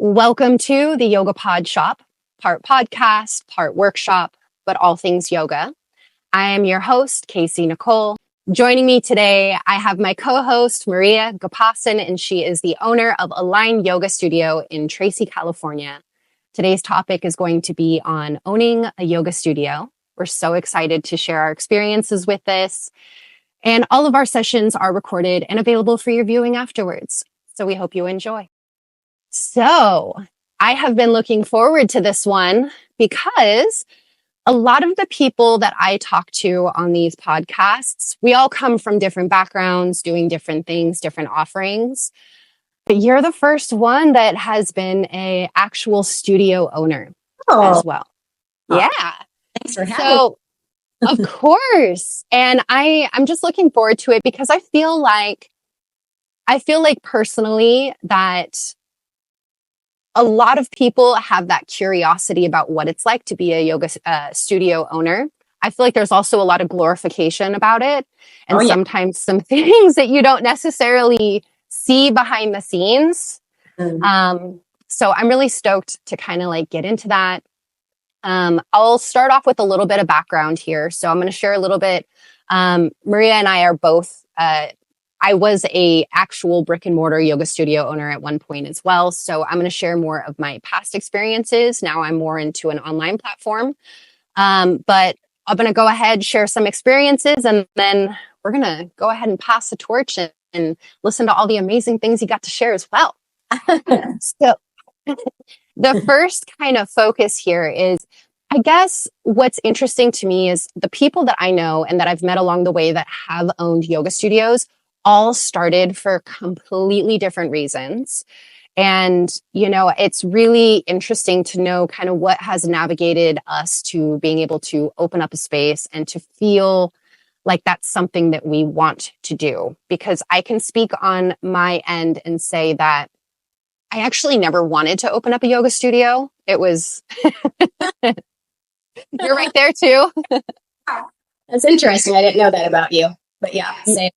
Welcome to the Yoga PodShop, part podcast, part workshop, but all things yoga. I am your host, Kaycie Nikole. Joining me today, I have my co-host, Maria Gapasin, and she is the owner of Align Yoga Studio in Tracy, California. Today's topic is going to be on owning a yoga studio. We're so excited to share our experiences with this. And all of our sessions are recorded and available for your viewing afterwards. So we hope you enjoy. So I have been looking forward to this one because a lot of the people that I talk to on these podcasts, we all come from different backgrounds, doing different things, different offerings. But you're the first one that has been an actual studio owner as well. Yeah. Thanks for having me. Of course. And I'm just looking forward to it because I feel like personally that a lot of people have that curiosity about what it's like to be a yoga studio owner. I feel like there's also a lot of glorification about it. And sometimes some things that you don't necessarily see behind the scenes. So I'm really stoked to kind of like get into that. I'll start off with a little bit of background here. So I'm going to share a little bit. Maria and I are both, I was a actual brick and mortar yoga studio owner at one point as well. So I'm going to share more of my past experiences. Now I'm more into an online platform. But I'm going to go ahead, share some experiences, and then we're going to go ahead and pass the torch and listen to all the amazing things you got to share as well. So the first kind of focus here is, I guess what's interesting to me is the people that I know and that I've met along the way that have owned yoga studios all started for completely different reasons. And, you know, it's really interesting to know kind of what has navigated us to being able to open up a space and to feel like that's something that we want to do. Because I can speak on my end and say that I actually never wanted to open up a yoga studio. It was, you're right there too. That's interesting. I didn't know that about you, but yeah, same.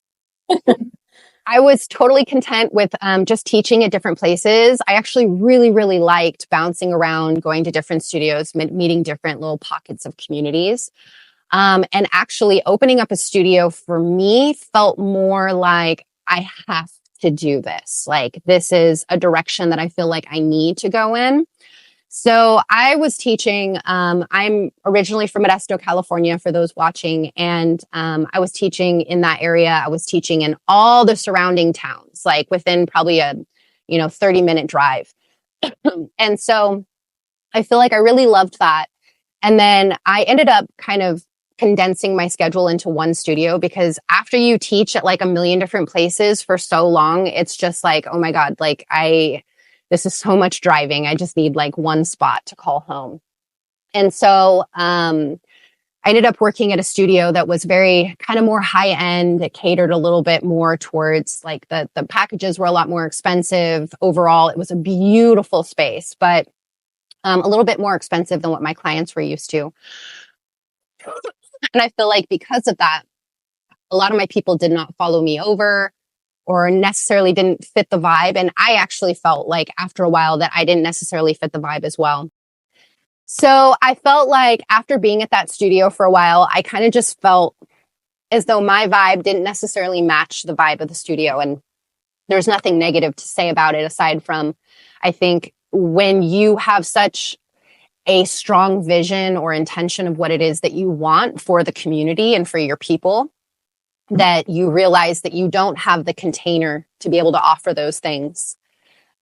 I was totally content with just teaching at different places. I actually really, really liked bouncing around, going to different studios, meeting different little pockets of communities. And actually opening up a studio for me felt more like I have to do this. Like this is a direction that I feel like I need to go in. So I was teaching, I'm originally from Modesto, California, for those watching. And I was teaching in that area. I was teaching in all the surrounding towns, like within probably a, 30-minute drive. And so I feel like I really loved that. And then I ended up kind of condensing my schedule into one studio because after you teach at like a million different places for so long, it's just like, oh my God, like this is so much driving. I just need like one spot to call home. And so I ended up working at a studio that was very kind of more high end. It catered a little bit more towards like the packages were a lot more expensive. Overall, it was a beautiful space, but a little bit more expensive than what my clients were used to. And I feel like because of that, a lot of my people did not follow me over or necessarily didn't fit the vibe. And I actually felt like after a while that I didn't necessarily fit the vibe as well. So I felt like after being at that studio for a while, I kind of just felt as though my vibe didn't necessarily match the vibe of the studio. And there's nothing negative to say about it aside from, I think when you have such a strong vision or intention of what it is that you want for the community and for your people, that you realize that you don't have the container to be able to offer those things.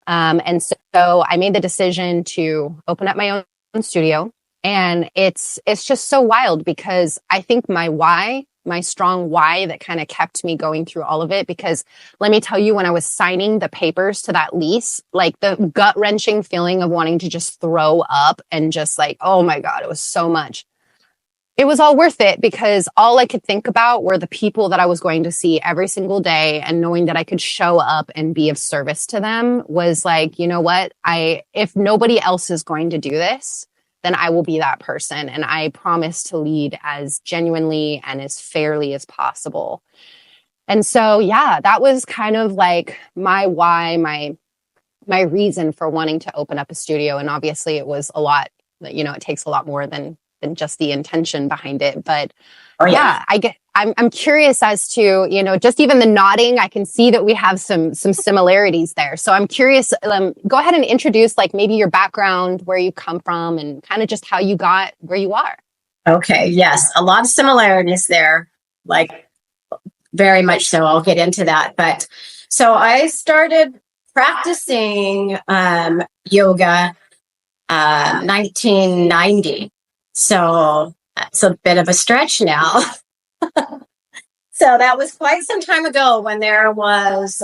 And so I made the decision to open up my own studio. And it's just so wild because I think my strong why that kind of kept me going through all of it. Because let me tell you, when I was signing the papers to that lease, like the gut wrenching feeling of wanting to just throw up and just like, oh my God, it was so much. It was all worth it because all I could think about were the people that I was going to see every single day, and knowing that I could show up and be of service to them was like, you know what? If nobody else is going to do this, then I will be that person. And I promise to lead as genuinely and as fairly as possible. And so, yeah, that was kind of like my why, my reason for wanting to open up a studio. And obviously it was a lot, it takes a lot more than just the intention behind it. But I'm curious as to, just even the nodding, I can see that we have some similarities there. So I'm curious, go ahead and introduce like maybe your background, where you come from, and kind of just how you got where you are. Okay. Yes. A lot of similarities there. Like very much so. I'll get into that. But so I started practicing yoga 1990. So it's a bit of a stretch now. So that was quite some time ago when there was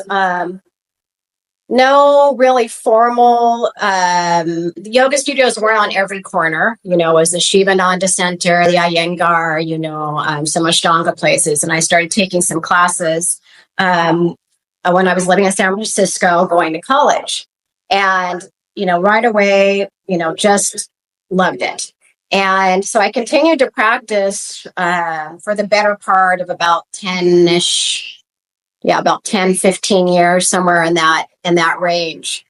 no really formal yoga studios were on every corner. Was the Shivananda Center, the Iyengar, some Ashtanga places. And I started taking some classes when I was living in San Francisco, going to college. And, right away, just loved it. And so I continued to practice for the better part of about 15 years, somewhere in that range.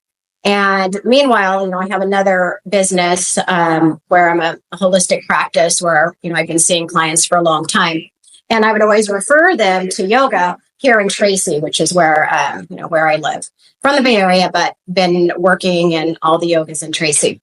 And meanwhile, I have another business where I'm a holistic practice where, I've been seeing clients for a long time. And I would always refer them to yoga here in Tracy, which is where I live, from the Bay Area, but been working in all the yogas in Tracy.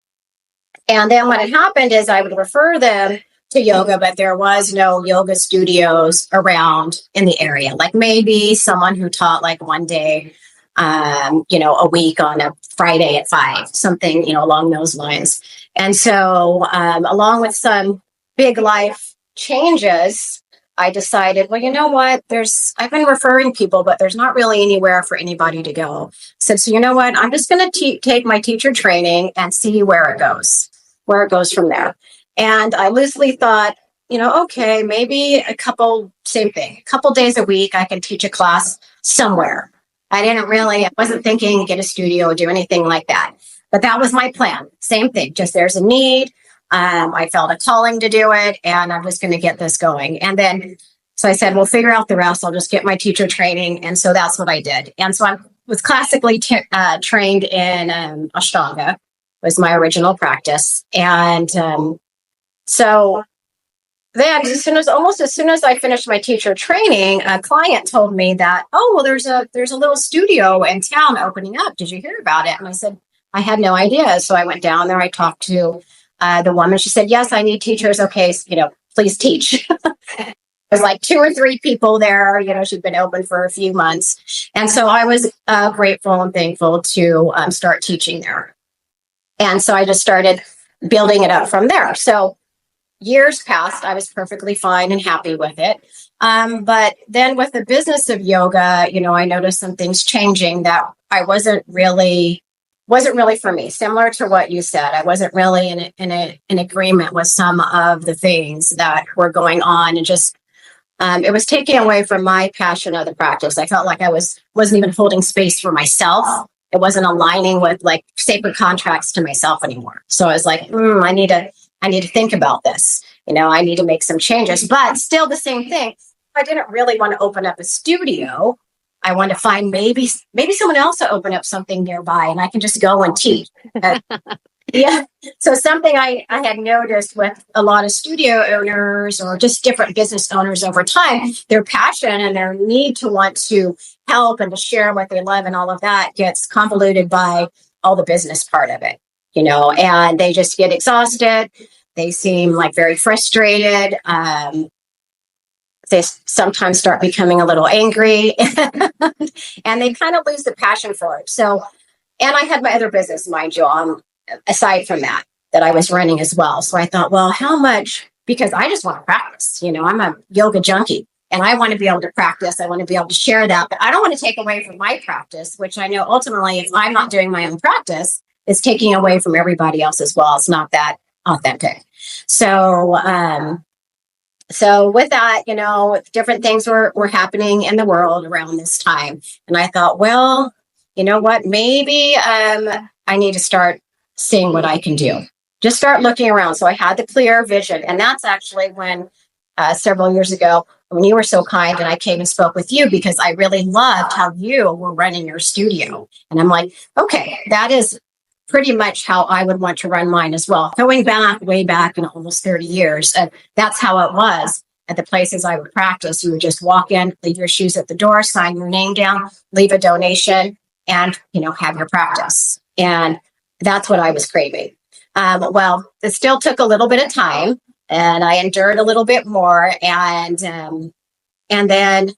And then what had happened is I would refer them to yoga, but there was no yoga studios around in the area. Like maybe someone who taught like one day, a week on a Friday at 5, something, along those lines. And so along with some big life changes, I decided, well, you know what, I've been referring people, but there's not really anywhere for anybody to go. So you know what, I'm just going to take my teacher training and see where it goes from there. And I loosely thought, okay, maybe a couple days a week, I can teach a class somewhere. I wasn't thinking get a studio or do anything like that. But that was my plan. Same thing, just there's a need. I felt a calling to do it, and I was going to get this going. And then, so I said, we'll figure out the rest. I'll just get my teacher training. And so that's what I did. And so I was classically trained in Ashtanga, was my original practice. And so then as soon as I finished my teacher training, a client told me that, there's a little studio in town opening up. Did you hear about it? And I said, I had no idea. So I went down there. I talked to the woman. She said, yes, I need teachers. Okay, please teach. There's like 2 or 3 people there. She'd been open for a few months. And so I was grateful and thankful to start teaching there. And so I just started building it up from there. So years passed. I was perfectly fine and happy with it. But then with the business of yoga, I noticed some things changing that I wasn't really for me. Similar to what you said, I wasn't really in agreement with some of the things that were going on, and just it was taking away from my passion of the practice. I felt like I wasn't even holding space for myself. It wasn't aligning with like sacred contracts to myself anymore. So I was like, I need to think about this. I need to make some changes, but still the same thing. I didn't really want to open up a studio. I want to find maybe someone else will open up something nearby and I can just go and teach. Yeah. So something I had noticed with a lot of studio owners or just different business owners over time, their passion and their need to want to help and to share what they love and all of that gets convoluted by all the business part of it, and they just get exhausted. They seem like very frustrated. They sometimes start becoming a little angry and they kind of lose the passion for it. So, and I had my other business, mind you, aside from that I was running as well. So I thought, well, how much, because I just want to practice, I'm a yoga junkie and I want to be able to practice. I want to be able to share that, but I don't want to take away from my practice, which I know ultimately if I'm not doing my own practice, it's taking away from everybody else as well. It's not that authentic. So, so with that, different things were happening in the world around this time. And I thought, well, you know what, maybe I need to start seeing what I can do. Just start looking around. So I had the clear vision. And that's actually when several years ago, when you were so kind and I came and spoke with you because I really loved how you were running your studio. And I'm like, okay, that is pretty much how I would want to run mine as well. Going back, way back in almost 30 years, that's how it was at the places I would practice. You would just walk in, leave your shoes at the door, sign your name down, leave a donation, and, have your practice. And that's what I was craving. Well, it still took a little bit of time, and I endured a little bit more. And then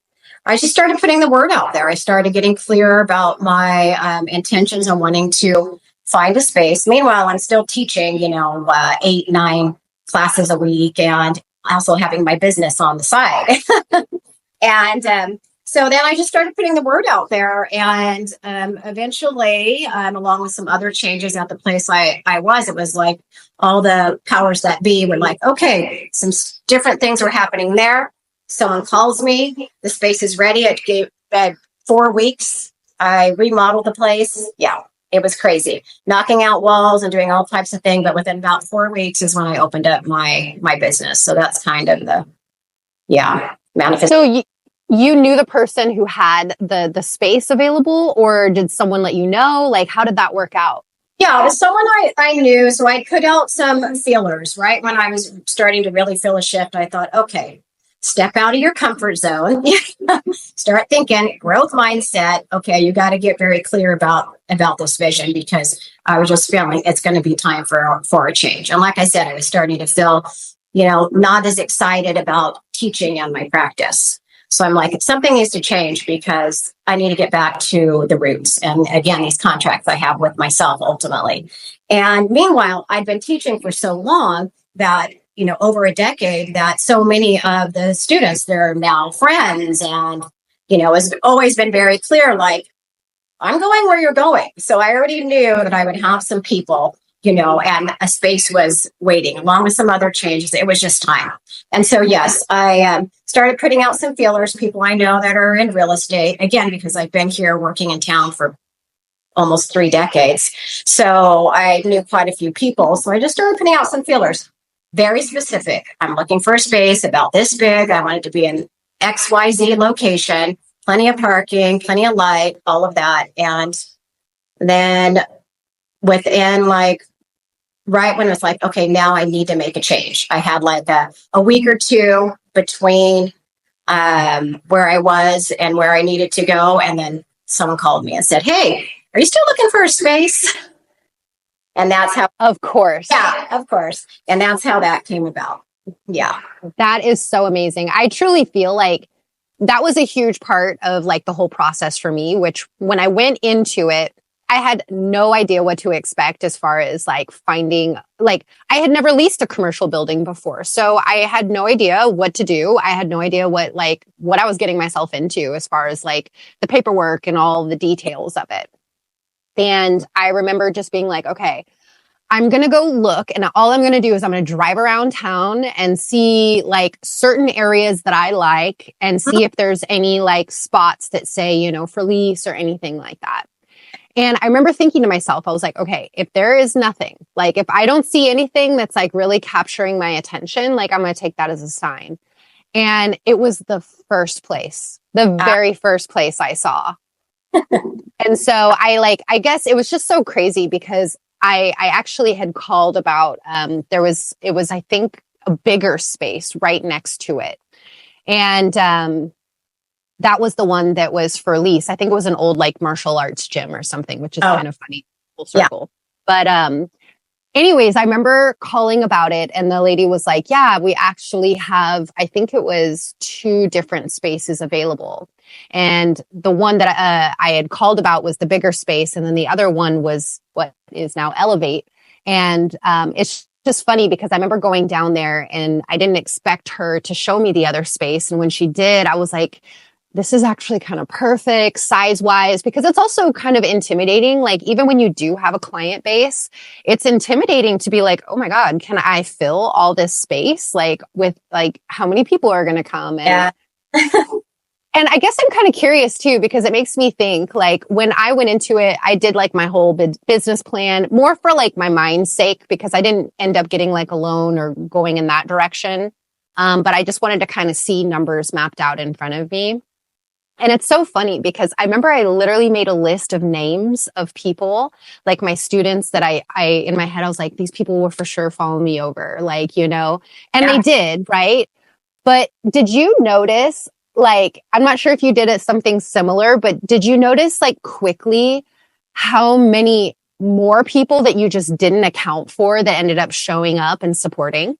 I just started putting the word out there. I started getting clear about my intentions on wanting to find a space. Meanwhile, I'm still teaching, 8, 9 classes a week, and also having my business on the side. And so then I just started putting the word out there, and eventually, along with some other changes at the place I was, it was like all the powers that be were like, okay, some different things were happening there. Someone calls me, the space is ready. It gave 4 weeks. I remodeled the place. Yeah, it was crazy, knocking out walls and doing all types of things. But within about 4 weeks is when I opened up my business. So that's kind of the manifest. So you knew the person who had the space available, or did someone let you know? Like, how did that work out? Yeah, it was someone I knew. So I put out some feelers, right? When I was starting to really feel a shift, I thought, okay, step out of your comfort zone, start thinking growth mindset. Okay, you got to get very clear about this vision, because I was just feeling it's going to be time for a change. And like I said, I was starting to feel, not as excited about teaching and my practice. So I'm like, something needs to change, because I need to get back to the roots. And again, these contracts I have with myself ultimately. And meanwhile, I'd been teaching for so long that, over a decade, that so many of the students, they're now friends. And, it's always been very clear, like, I'm going where you're going. So I already knew that I would have some people, and a space was waiting, along with some other changes. It was just time. And so, yes, I started putting out some feelers, people I know that are in real estate, again, because I've been here working in town for almost 3 decades. So I knew quite a few people. So I just started putting out some feelers, very specific. I'm looking for a space about this big. I want it to be in XYZ location, plenty of parking, plenty of light, all of that. And then within right when it's like, okay, now I need to make a change. I had like a week or two between where I was and where I needed to go. And then someone called me and said, hey, are you still looking for a space? And that's how. Of course. Yeah, of course. And that's how that came about. Yeah. That is so amazing. I truly feel like that was a huge part of like the whole process for me, which when I went into it, I had no idea what to expect as far as like finding, like I had never leased a commercial building before. So I had no idea what to do. I had no idea what I was getting myself into as far as like the paperwork and all the details of it. And I remember just being like, okay, I'm going to go look, and all I'm going to do is I'm going to drive around town and see like certain areas that I like and see if there's any like spots that say, for lease or anything like that. And I remember thinking to myself, I was like, okay, if there is nothing, like if I don't see anything that's like really capturing my attention, like I'm going to take that as a sign. And it was the very first place I saw. And so I guess it was just so crazy because I actually had called about, it was, I think, a bigger space right next to it. And, that was the one that was for lease. I think it was an old like martial arts gym or something, which is kind of funny, full circle. Yeah. But anyways, I remember calling about it, and the lady was like, yeah, we actually have, I think it was 2 different spaces available. And the one that I had called about was the bigger space. And then the other one was what is now Elevate. And it's just funny because I remember going down there and I didn't expect her to show me the other space. And when she did, I was like, this is actually kind of perfect size wise, because it's also kind of intimidating. Like even when you do have a client base, it's intimidating to be like, oh my God, can I fill all this space? Like with like how many people are going to come? And, and I guess I'm kind of curious too, because it makes me think like when I went into it, I did like my whole business plan more for like my mind's sake, because I didn't end up getting like a loan or going in that direction. But I just wanted to kind of see numbers mapped out in front of me. And it's so funny because I remember I literally made a list of names of people, like my students that I in my head, I was like, these people will for sure follow me over, like, you know, and they did, right? But did you notice, like, I'm not sure if you did it something similar, but did you notice like quickly how many more people that you just didn't account for that ended up showing up and supporting?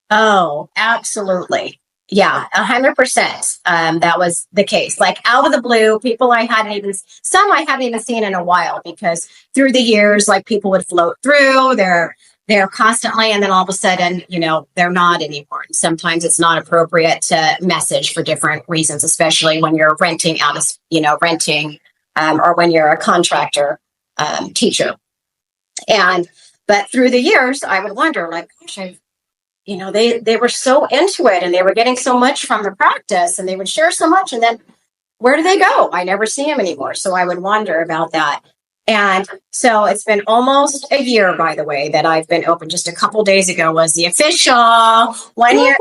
Oh, absolutely. Yeah, 100%. That was the case. Like out of the blue, some I hadn't even seen in a while because through the years, like people would float through, they're constantly, and then all of a sudden, they're not anymore. And sometimes it's not appropriate to message for different reasons, especially when you're renting out, or when you're a contractor teacher. But through the years, I would wonder, like, gosh, they were so into it and they were getting so much from the practice and they would share so much. And then where do they go? I never see them anymore. So I would wonder about that. And so it's been almost a year, by the way, that I've been open. Just a couple days ago was the official 1 year.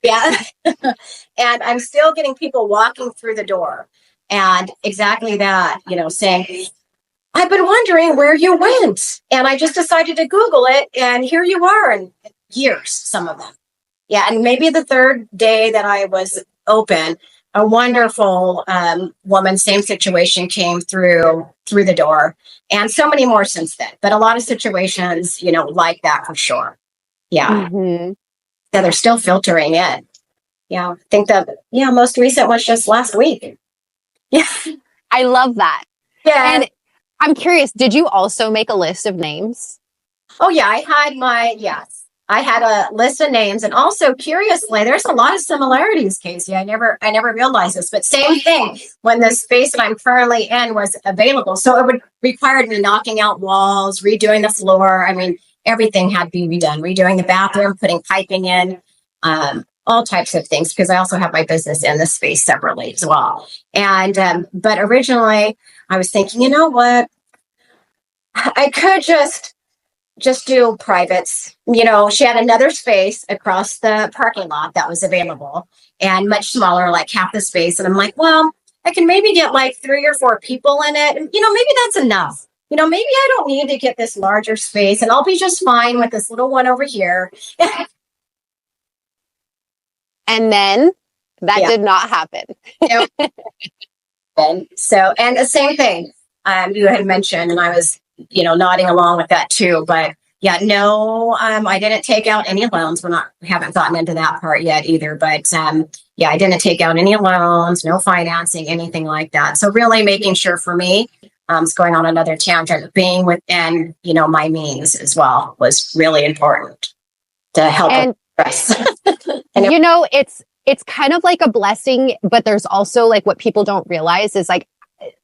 Yeah. And I'm still getting people walking through the door. And exactly that, saying, I've been wondering where you went. And I just decided to Google it. And here you are. And years, some of them. Yeah. And maybe the third day that I was open, a wonderful woman, same situation, came through the door, and so many more since then. But a lot of situations, like that for sure. Yeah. Mm-hmm. Yeah, they're still filtering in. Yeah. I think most recent was just last week. Yeah. I love that. Yeah. And I'm curious, did you also make a list of names? Oh yeah, I had a list of names, and also curiously, there's a lot of similarities, Kaycie. I never realized this, but same thing when the space that I'm currently in was available. So it would require me knocking out walls, redoing the floor. I mean, everything had to be redone, redoing the bathroom, putting piping in, all types of things, because I also have my business in the space separately as well. And, but originally I was thinking, you know what? I could just do privates. She had another space across the parking lot that was available and much smaller, like half the space. And I'm like, well, I can maybe get like 3 or 4 people in it. And, maybe that's enough. Maybe I don't need to get this larger space and I'll be just fine with this little one over here. And then that did not happen. And the same thing you had mentioned, and I was nodding along with that too. But yeah, no, I didn't take out any loans. We haven't gotten into that part yet either. But I didn't take out any loans, no financing, anything like that. So really making sure for me, it's going on another tangent, being within, my means as well was really important to help us. And it's kind of like a blessing, but there's also like what people don't realize is like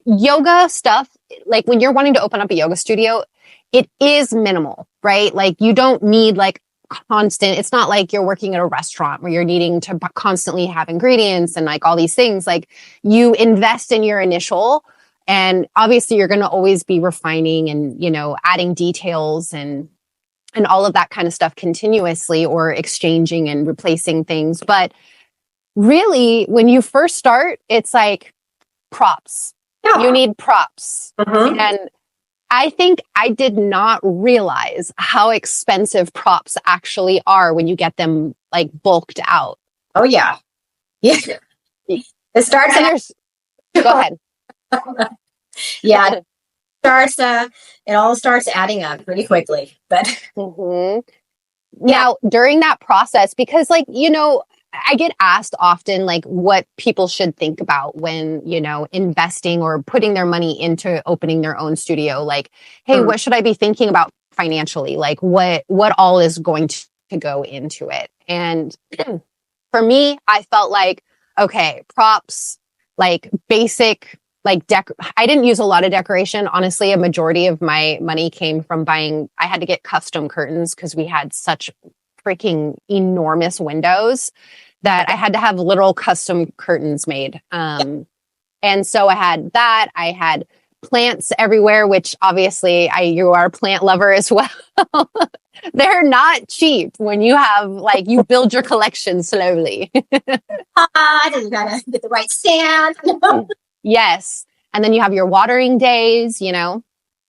yoga stuff, like when you're wanting to open up a yoga studio, it is minimal, right? Like you don't need like constant, it's not like you're working at a restaurant where you're needing to constantly have ingredients and like all these things. Like you invest in your initial, and obviously you're going to always be refining and, adding details and all of that kind of stuff continuously, or exchanging and replacing things. But really, when you first start, it's like props. Yeah. You need props. Mm-hmm. And I think I did not realize how expensive props actually are when you get them like bulked out. Oh yeah. Yeah. It starts go ahead. Yeah. It all starts adding up pretty quickly. But mm-hmm. Now, during that process, because like, I get asked often, like, what people should think about when, investing or putting their money into opening their own studio. Like, hey, what should I be thinking about financially? Like, what all is going to go into it? And for me, I felt like, okay, props, like basic, like I didn't use a lot of decoration. Honestly, a majority of my money came from I had to get custom curtains because we had such freaking enormous windows that I had to have literal custom curtains made. And so I had that. I had plants everywhere, which obviously you are a plant lover as well. They're not cheap when you have like you build your collection slowly. Then you gotta get the right stand. Yes. And then you have your watering days, Yeah.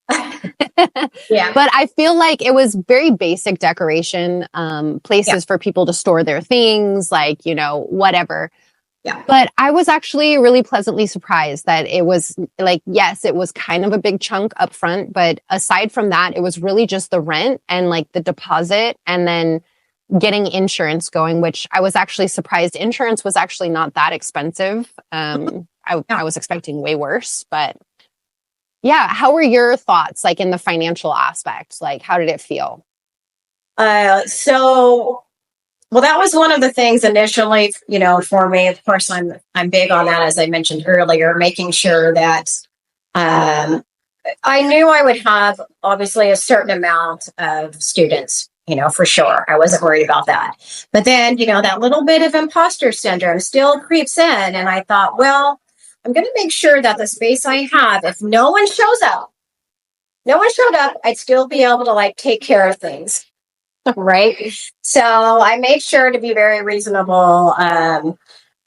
But I feel like it was very basic decoration, places for people to store their things, like, whatever. Yeah. But I was actually really pleasantly surprised that it was like, yes, it was kind of a big chunk up front, but aside from that, it was really just the rent and like the deposit and then getting insurance going, which I was actually surprised. Insurance was actually not that expensive. I was expecting way worse, but yeah. How were your thoughts like in the financial aspect? Like, how did it feel? Well, that was one of the things initially, for me. Of course, I'm big on that, as I mentioned earlier, making sure that I knew I would have obviously a certain amount of students, for sure. I wasn't worried about that. But then, that little bit of imposter syndrome still creeps in. And I thought, well, I'm going to make sure that the space I have, if no one showed up, I'd still be able to like take care of things. Right. So I made sure to be very reasonable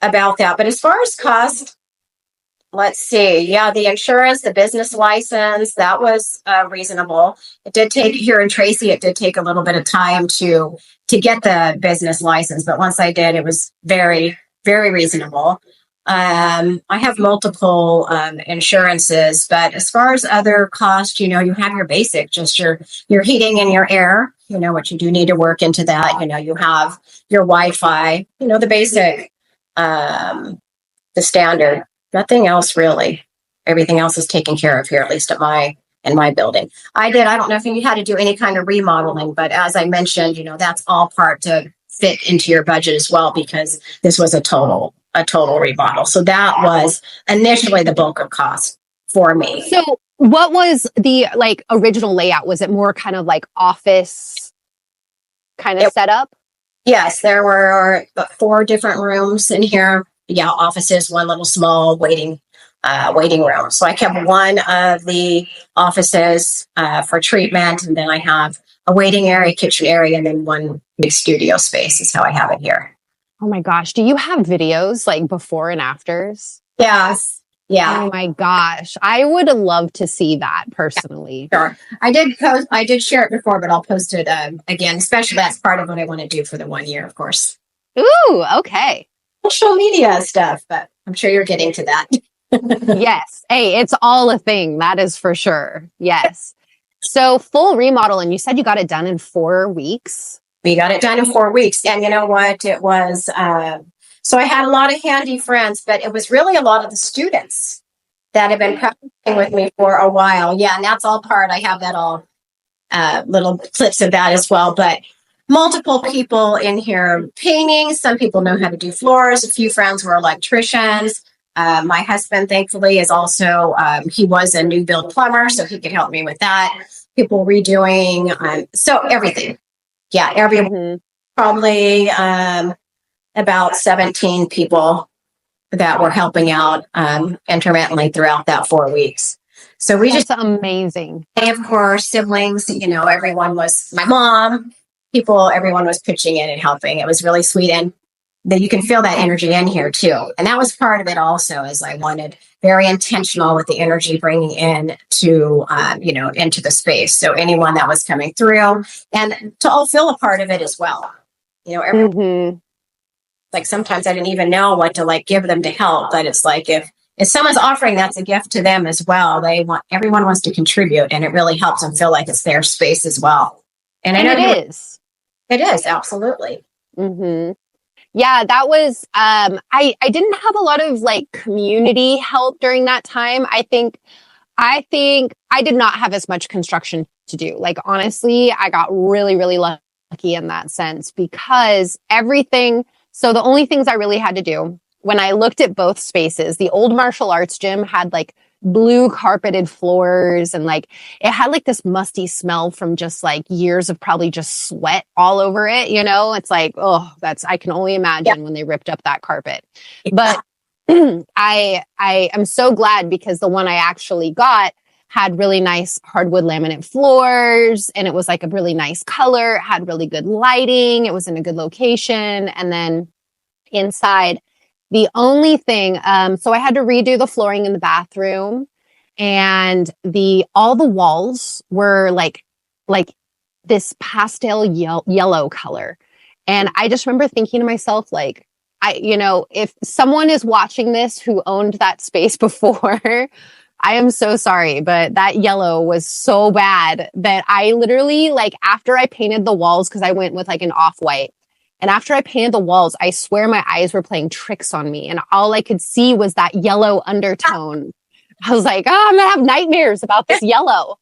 about that. But as far as cost, let's see. Yeah, the insurance, the business license, that was reasonable. It did take here in Tracy, it did take a little bit of time to get the business license. But once I did, it was very, very reasonable. I have multiple insurances, but as far as other costs, you have your basic, just your heating and your air, what you do need to work into that. You have your Wi-Fi, the basic, the standard, nothing else really. Everything else is taken care of here, at least in my building. I don't know if you had to do any kind of remodeling, but as I mentioned, that's all part to fit into your budget as well, because this was a total remodel. So that was initially the bulk of cost for me. So what was the like original layout? Was it more kind of like office kind of setup? Yes, there were 4 different rooms in here. Yeah, offices, one little small waiting room. So I kept one of the offices for treatment, and then I have a waiting area, kitchen area, and then one big studio space is how I have it here. Oh my gosh. Do you have videos like before and afters? Yes. Yeah. Oh my gosh. I would love to see that personally. Sure. I did share it before, but I'll post it again, especially that's part of what I want to do for the 1 year, of course. Ooh, okay. Social media stuff, but I'm sure you're getting to that. Yes. Hey, it's all a thing. That is for sure. Yes. So full remodel, and you said you got it done in 4 weeks. We got it done in 4 weeks. And you know what? It was, so I had a lot of handy friends, but it was really a lot of the students that have been practicing with me for a while. Yeah. And that's all part, I have that all, little clips of that as well. But multiple people in here painting. Some people know how to do floors. A few friends were electricians. My husband, thankfully, is also, he was a new build plumber, so he could help me with that. People redoing, so everything. Yeah, probably about 17 people that were helping out intermittently throughout that 4 weeks. So That's amazing. Of course, siblings, everyone was, my mom, everyone was pitching in and helping. It was really sweet. And that you can feel that energy in here too. And that was part of it also, as I wanted very intentional with the energy bringing in to, into the space. So anyone that was coming through and to all feel a part of it as well. Like sometimes I didn't even know what to like give them to help, but it's like, if someone's offering, that's a gift to them as well. Everyone wants to contribute, and it really helps them feel like it's their space as well. And I know it is. It is, absolutely. Yeah, that was, I didn't have a lot of like community help during that time. I think I did not have as much construction to do. Like, honestly, I got really, really lucky in that sense because so the only things I really had to do when I looked at both spaces, the old martial arts gym had like blue carpeted floors and like it had like this musty smell from just like years of probably just sweat all over it. It's like, I can only imagine when they ripped up that carpet. But I am so glad because the one I actually got had really nice hardwood laminate floors, and it was like a really nice color. It had really good lighting. It was in a good location. And then inside, the only thing, so I had to redo the flooring in the bathroom, and all the walls were like this pastel yellow color. And I just remember thinking to myself, like, if someone is watching this who owned that space before, I am so sorry, but that yellow was so bad that I literally, like, after I painted the walls, because I went with like an off-white, and after I painted the walls, I swear my eyes were playing tricks on me, and all I could see was that yellow undertone. I was like, oh, I'm gonna have nightmares about this yellow.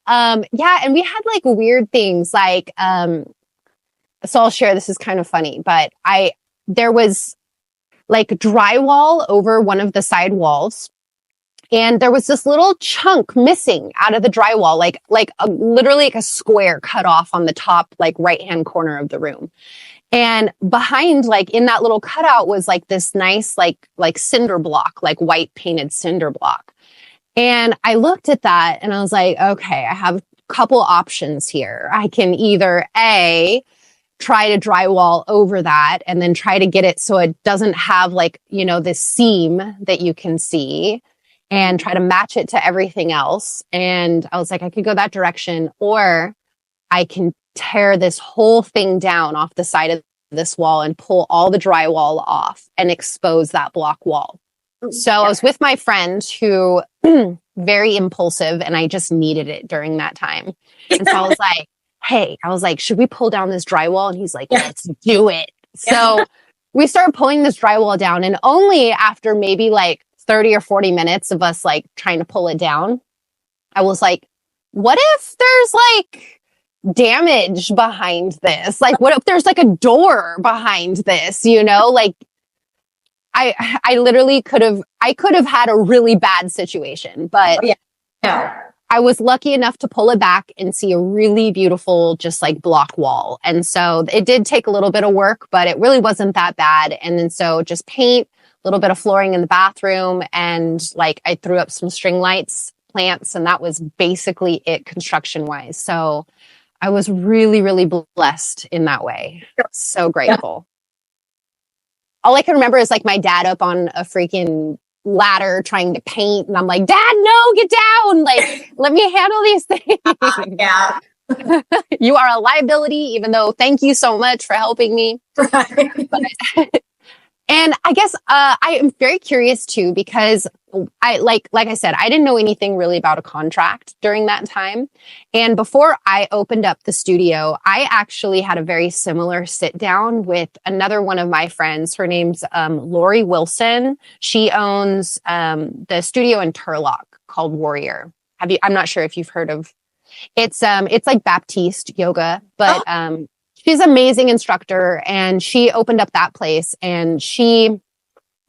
Yeah, and we had like weird things like, so I'll share, this is kind of funny, but there was like drywall over one of the side walls, and there was this little chunk missing out of the drywall, literally like a square cut off on the top, like right-hand corner of the room. And behind, like in that little cutout, was like this nice, like cinder block, like white painted cinder block. And I looked at that and I was like, okay, I have a couple options here. I can either try to drywall over that and then try to get it so it doesn't have like, this seam that you can see, and try to match it to everything else. And I was like, I could go that direction, or I can tear this whole thing down off the side of this wall and pull all the drywall off and expose that block wall. So I was with my friend who very impulsive, and I just needed it during that time. And so I was like, hey, should we pull down this drywall? And he's like, let's do it. So we started pulling this drywall down, and only after maybe like 30 or 40 minutes of us like trying to pull it down, I was like, what if there's like damage behind this? Like, what if there's like a door behind this, like I literally could have had a really bad situation, but I was lucky enough to pull it back and see a really beautiful, just like block wall. And so it did take a little bit of work, but it really wasn't that bad. And then so just paint, a little bit of flooring in the bathroom, and like I threw up some string lights, plants, and that was basically it construction wise. So I was really, really blessed in that way. So grateful. All I can remember is like my dad up on a freaking ladder trying to paint, and I'm like, Dad, no, get down. Like, let me handle these things. Yeah. You are a liability, even though thank you so much for helping me. And I guess I am very curious too, because like I said, I didn't know anything really about a contract during that time. And before I opened up the studio, I actually had a very similar sit down with another one of my friends. Her name's Lori Wilson. She owns the studio in Turlock called Warrior. I'm not sure if you've heard of. It's like Baptiste yoga, but she's an amazing instructor, and she opened up that place, and she,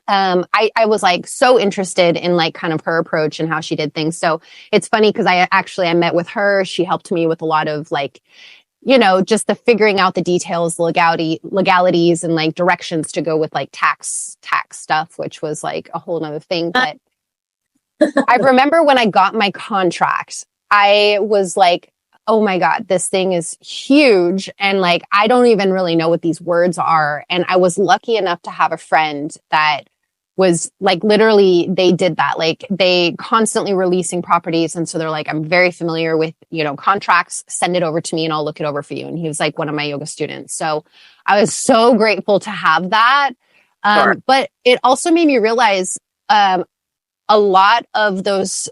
I was like so interested in like kind of her approach and how she did things. So it's funny because I met with her. She helped me with a lot of like, just the figuring out the details, legalities, and like directions to go with like tax stuff, which was like a whole nother thing. But I remember when I got my contract, I was like, oh my God, this thing is huge. And like, I don't even really know what these words are. And I was lucky enough to have a friend that was like, literally, they did that. Like, they constantly were leasing properties. And so they're like, I'm very familiar with, contracts, send it over to me and I'll look it over for you. And he was like one of my yoga students. So I was so grateful to have that. Sure. But it also made me realize a lot of those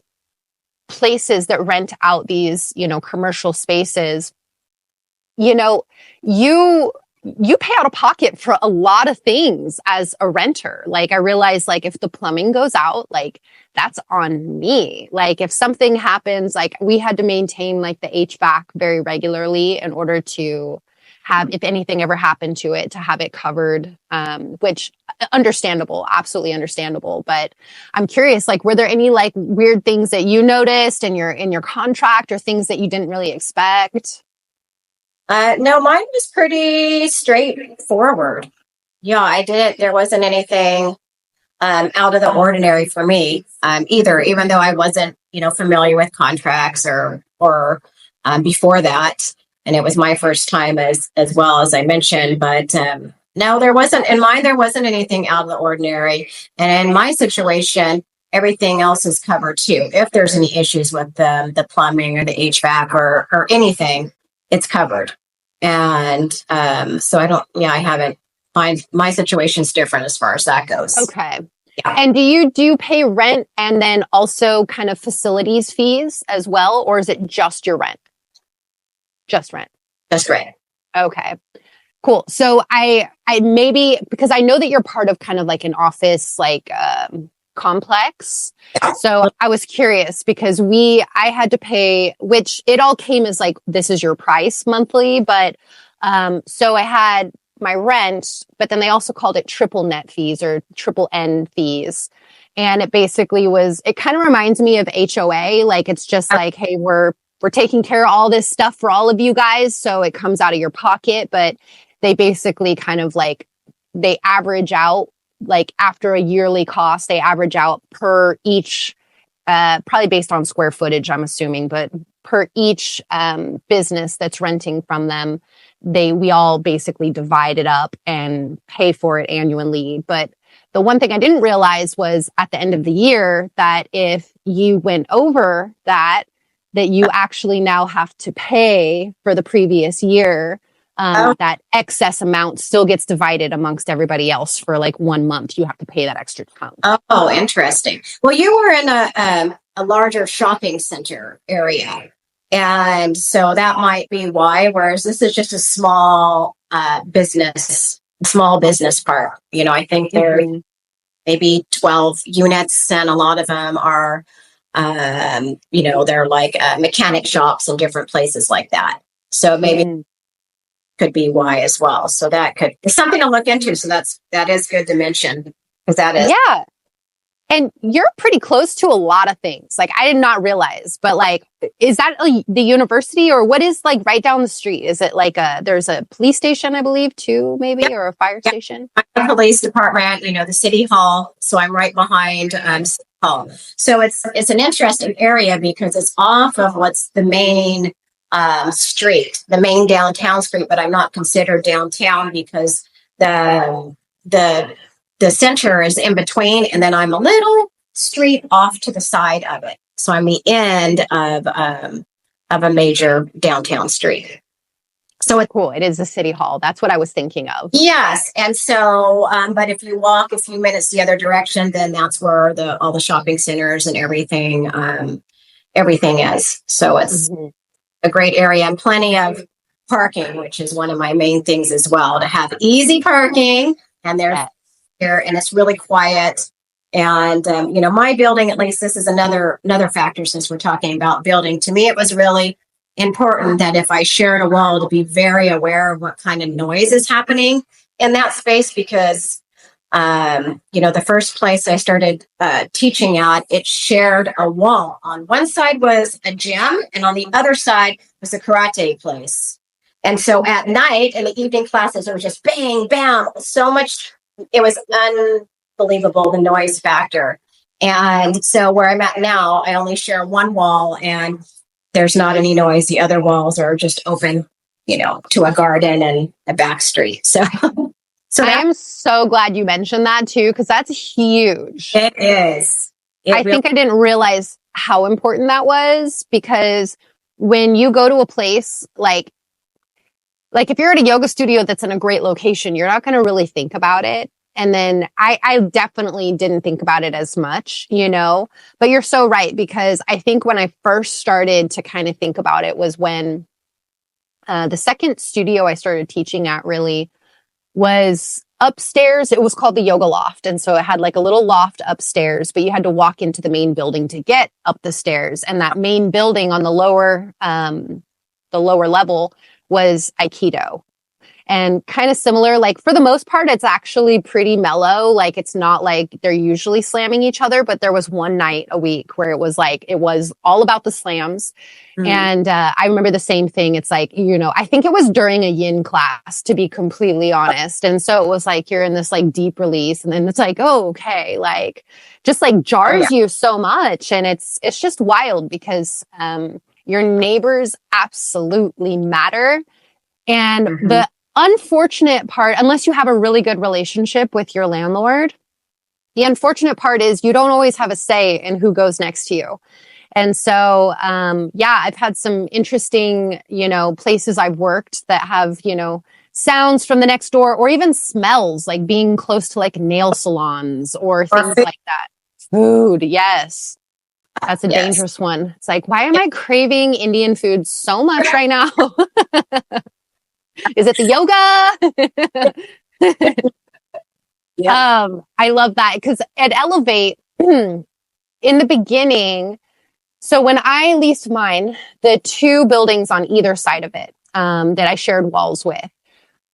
places that rent out these, commercial spaces, you pay out of pocket for a lot of things as a renter. Like, I realized, like, if the plumbing goes out, like, that's on me. Like, if something happens, like, we had to maintain like the HVAC very regularly in order to have, if anything ever happened to it, to have it covered, which understandable, absolutely understandable. But I'm curious, like, were there any like weird things that you noticed in your contract, or things that you didn't really expect? No, mine was pretty straightforward. Yeah, I didn't, there wasn't anything out of the ordinary for me either, even though I wasn't, familiar with contracts or before that. And it was my first time as well, as I mentioned. But no, there wasn't, in mine, there wasn't anything out of the ordinary. And in my situation, everything else is covered too. If there's any issues with the plumbing or the HVAC or anything, it's covered. And so I haven't, my situation's different as far as that goes. Okay. Yeah. And do you pay rent and then also kind of facilities fees as well? Or is it just your rent? Just rent. Just rent. Okay. Cool. So I maybe, because I know that you're part of kind of like an office, like, complex. So I was curious because I had to pay, which it all came as like, this is your price monthly. But, so I had my rent, but then they also called it triple net fees or triple N fees. And it basically it kind of reminds me of HOA. Like, it's just like, hey, we're taking care of all this stuff for all of you guys. So it comes out of your pocket, but they basically kind of like, they average out, like after a yearly cost, they average out per each, probably based on square footage, I'm assuming, but per each business that's renting from them, we all basically divide it up and pay for it annually. But the one thing I didn't realize was at the end of the year that if you went over that you actually now have to pay for the previous year. That excess amount still gets divided amongst everybody else for like 1 month. You have to pay that extra chunk. Oh, interesting. Well, you were in a larger shopping center area. And so that might be why, whereas this is just a small business park. I think there's maybe 12 units, and a lot of them are, they're like mechanic shops in different places like that. So maybe could be why as well. So it's something to look into. So that is good to mention, because that is. Yeah. And you're pretty close to a lot of things. Like, I did not realize, but like, is that the university, or what is like right down the street? Is it like there's a police station, I believe, too, maybe, Yep. or a fire station? The police department, the city hall. So I'm right behind City Hall. So it's an interesting area because it's off of what's the main street, the main downtown street, but I'm not considered downtown because the center is in between, and then I'm a little street off to the side of it. So I'm the end of a major downtown street. So it's cool. It is the city hall. That's what I was thinking of. Yes. And so, but if you walk a few minutes the other direction, then that's where all the shopping centers and everything is. So it's a great area, and plenty of parking, which is one of my main things as well, to have easy parking. And there's here, and it's really quiet. And my building, at least, this is another factor, since we're talking about building. To me, it was really important that if I shared a wall, to be very aware of what kind of noise is happening in that space, because the first place I started teaching at, it shared a wall. On one side was a gym, and on the other side was a karate place. And so at night in the evening classes, it was just bang, bam, so much. It was unbelievable, the noise factor. And so where I'm at now, I only share one wall, and there's not any noise. The other walls are just open, to a garden and a back street. So I am so glad you mentioned that too, because that's huge. It is. I think I didn't realize how important that was, because when you go to a place like if you're at a yoga studio that's in a great location, you're not going to really think about it. And then I definitely didn't think about it as much, but you're so right, because I think when I first started to kind of think about it was when the second studio I started teaching at really was upstairs. It was called the Yoga Loft. And so it had like a little loft upstairs, but you had to walk into the main building to get up the stairs. And that main building on the lower level was Aikido. And kind of similar, like for the most part, it's actually pretty mellow. Like it's not like they're usually slamming each other, but there was one night a week where it was all about the slams. And I remember the same thing. It's like, I think it was during a yin class, to be completely honest. And so it was like, you're in this like deep release, and then it's like, oh, okay. Like just like jars you so much. And it's just wild because, your neighbors absolutely matter. And the unfortunate part, unless you have a really good relationship with your landlord, the unfortunate part is you don't always have a say in who goes next to you. And so, I've had some interesting, places I've worked that have, sounds from the next door, or even smells, like being close to like nail salons or things like that. Food. Yes. That's a dangerous one. It's like, why am I craving Indian food so much right now? Is it the yoga? I love that because at Elevate, in the beginning, so when I leased mine, the two buildings on either side of it that I shared walls with,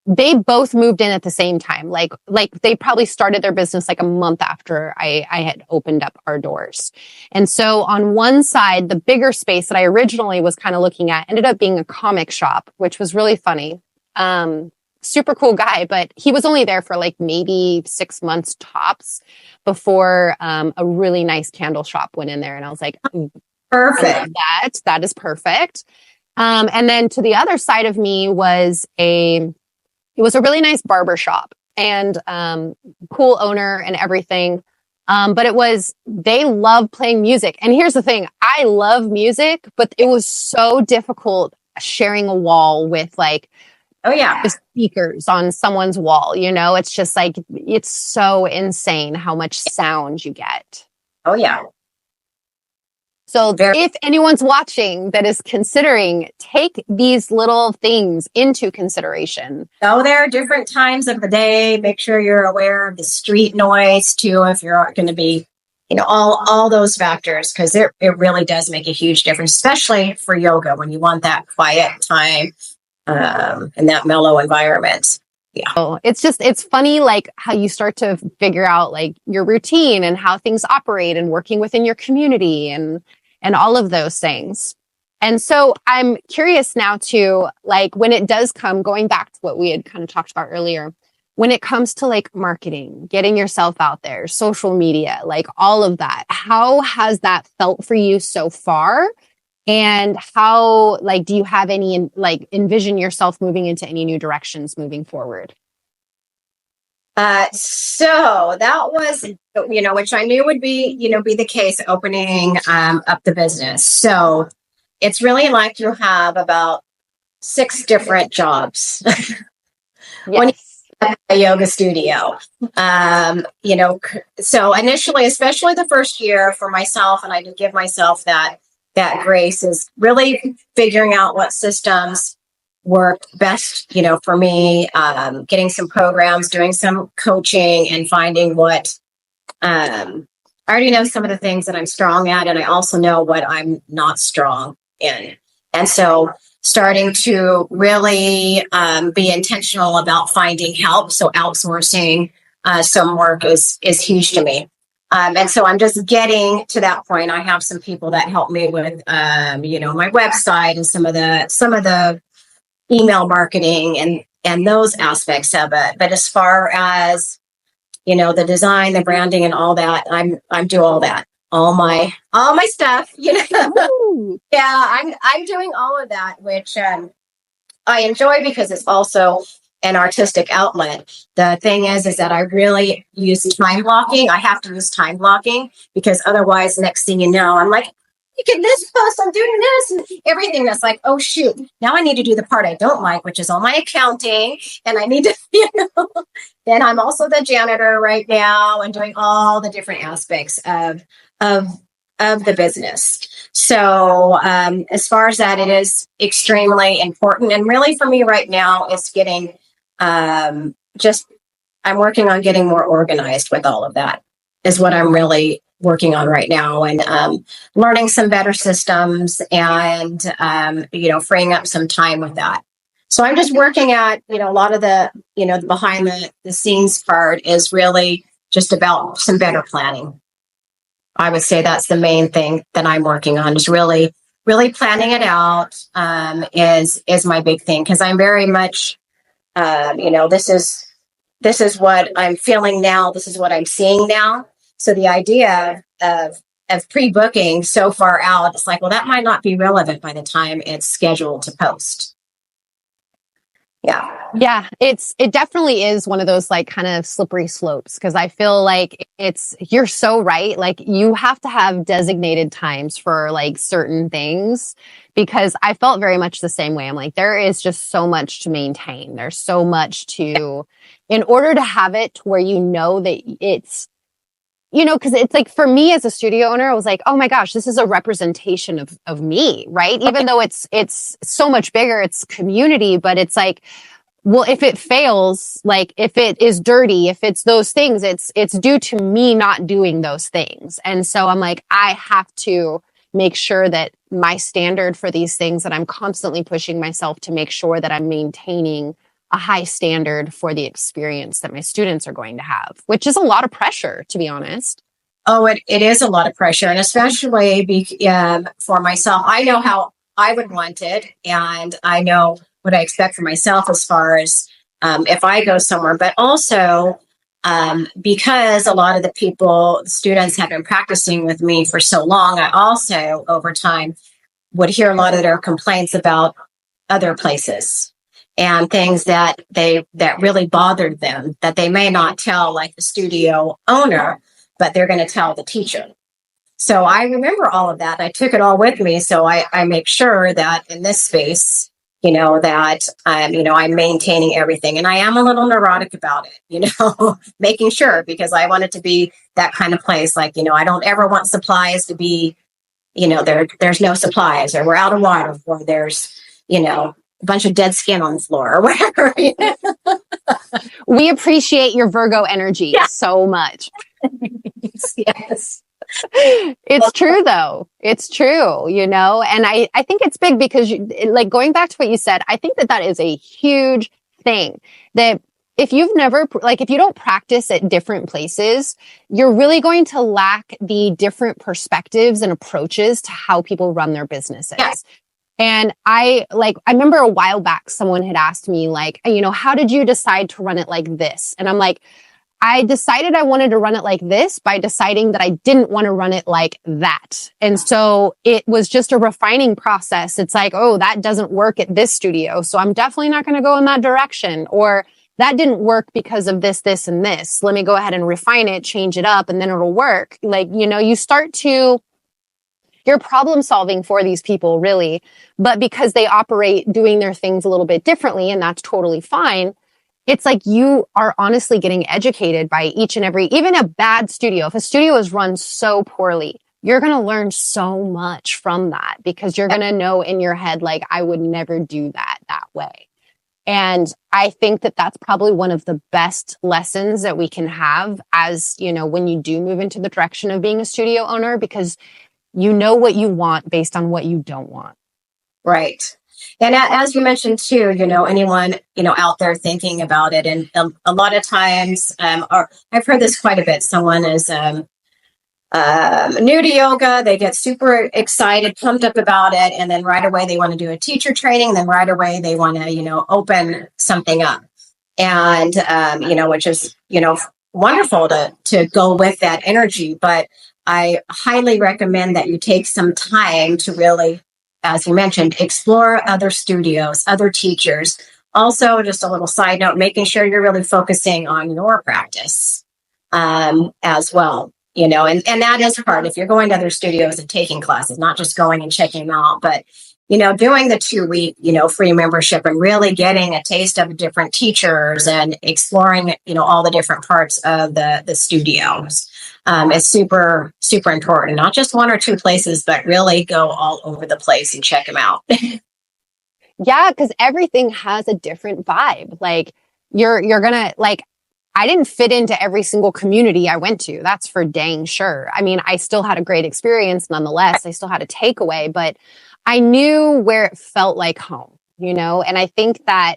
they both moved in at the same time. Like they probably started their business like a month after I had opened up our doors. And so on one side, the bigger space that I originally was kind of looking at ended up being a comic shop, which was really funny. Super cool guy, but he was only there for like maybe 6 months tops before a really nice candle shop went in there. And I was like, perfect. I love that. That is perfect. And then to the other side of me was it was a really nice barber shop and cool owner and everything. But they love playing music. And here's the thing, I love music, but it was so difficult sharing a wall with like, the speakers on someone's wall. It's just like, it's so insane how much sound you get. Oh yeah. So if anyone's watching that is considering, take these little things into consideration. Go there different times of the day. Make sure you're aware of the street noise too, if you're going to be, all those factors, because it really does make a huge difference, especially for yoga when you want that quiet time and that mellow environment. Yeah. Oh, it's funny, like how you start to figure out like your routine and how things operate and working within your community and all of those things. And so I'm curious now to like, when it does come, going back to what we had kind of talked about earlier, when it comes to like marketing, getting yourself out there, social media, like all of that, how has that felt for you so far? And how, like, do you have any, like, envision yourself moving into any new directions moving forward? So that was, which I knew would be, be the case opening up the business. So it's really like you have about 6 different jobs when you have a yoga studio. So initially, especially the first year for myself, and I did give myself that grace, is really figuring out what systems work best, for me, getting some programs, doing some coaching, and finding what I already know some of the things that I'm strong at, and I also know what I'm not strong in. And so starting to really be intentional about finding help. So outsourcing some work is huge to me. And so I'm just getting to that point. I have some people that help me with, my website and some of the email marketing and those aspects of it. But as far as, the design, the branding and all that, I'm do all that, all my stuff, Yeah, I'm doing all of that, which, I enjoy because it's also an artistic outlet. The thing is that I really use time blocking. I have to use time blocking because otherwise, next thing you know, I'm like, look at this post, I'm doing this, and everything that's like, oh shoot, now I need to do the part I don't like, which is all my accounting, and I need to, Then I'm also the janitor right now and doing all the different aspects of the business. So as far as that, it is extremely important, and really for me right now, it's getting I'm working on getting more organized with all of that is what I'm really working on right now, and learning some better systems and, freeing up some time with that. So I'm just working at, a lot of the, the behind the scenes part is really just about some better planning. I would say that's the main thing that I'm working on, is really, really planning it out, is my big thing. Cause I'm very much, this is what I'm feeling now. This is what I'm seeing now. So the idea of pre-booking so far out, it's like, well, that might not be relevant by the time it's scheduled to post. Yeah. Yeah, it definitely is one of those like kind of slippery slopes, because I feel like you're so right. Like you have to have designated times for like certain things, because I felt very much the same way. I'm like, there is just so much to maintain. There's so much in order to have it to where you know that it's, because it's like for me as a studio owner, I was like, oh my gosh, this is a representation of me, right? Even though it's so much bigger, it's community, but it's like, well, if it fails, like if it is dirty, if it's those things, it's due to me not doing those things. And so I'm like, I have to make sure that my standard for these things, that I'm constantly pushing myself to make sure that I'm maintaining a high standard for the experience that my students are going to have, which is a lot of pressure, to be honest. Oh, it is a lot of pressure. And especially for myself, I know how I would want it. And I know what I expect for myself as far as if I go somewhere, but also because a lot of the students have been practicing with me for so long, I also over time would hear a lot of their complaints about other places and things that really bothered them, that they may not tell like the studio owner, but they're going to tell the teacher. So I remember all of that. I took it all with me. So I make sure that in this space, that I'm maintaining everything. And I am a little neurotic about it, making sure, because I want it to be that kind of place. Like, I don't ever want supplies to be, there's no supplies, or we're out of water, or there's, a bunch of dead skin on the floor or whatever. We appreciate your Virgo energy so much. Yes. It's true though. It's true, and I think it's big because like going back to what you said, I think that is a huge thing, that if you don't practice at different places, you're really going to lack the different perspectives and approaches to how people run their businesses. Yes. And I remember a while back, someone had asked me like, how did you decide to run it like this? And I'm like, I decided I wanted to run it like this by deciding that I didn't want to run it like that. And so it was just a refining process. It's like, oh, that doesn't work at this studio, so I'm definitely not going to go in that direction. Or that didn't work because of this, this, and this. Let me go ahead and refine it, change it up, and then it'll work. Like, you're problem solving for these people, really. But because they operate doing their things a little bit differently, and that's totally fine, it's like you are honestly getting educated by each and every, even a bad studio. If a studio is run so poorly, you're going to learn so much from that, because you're going to know in your head, like, I would never do that way. And I think that that's probably one of the best lessons that we can have as, when you do move into the direction of being a studio owner, because you know what you want based on what you don't want. Right. And as you mentioned too, anyone, out there thinking about it. And a lot of times, or I've heard this quite a bit. Someone is new to yoga. They get super excited, pumped up about it. And then right away they want to do a teacher training. Then right away they want to, open something up. And, which is, wonderful to go with that energy. But I highly recommend that you take some time to really, as you mentioned, explore other studios, other teachers. Also, just a little side note, making sure you're really focusing on your practice as well. And that is hard if you're going to other studios and taking classes, not just going and checking them out, but, doing the 2-week, free membership and really getting a taste of different teachers and exploring, all the different parts of the studios. Is super, super important. Not just 1 or 2 places, but really go all over the place and check them out. Yeah, because everything has a different vibe. Like you're gonna like, I didn't fit into every single community I went to. That's for dang sure. I mean, I still had a great experience nonetheless. I still had a takeaway, but I knew where it felt like home. And I think that,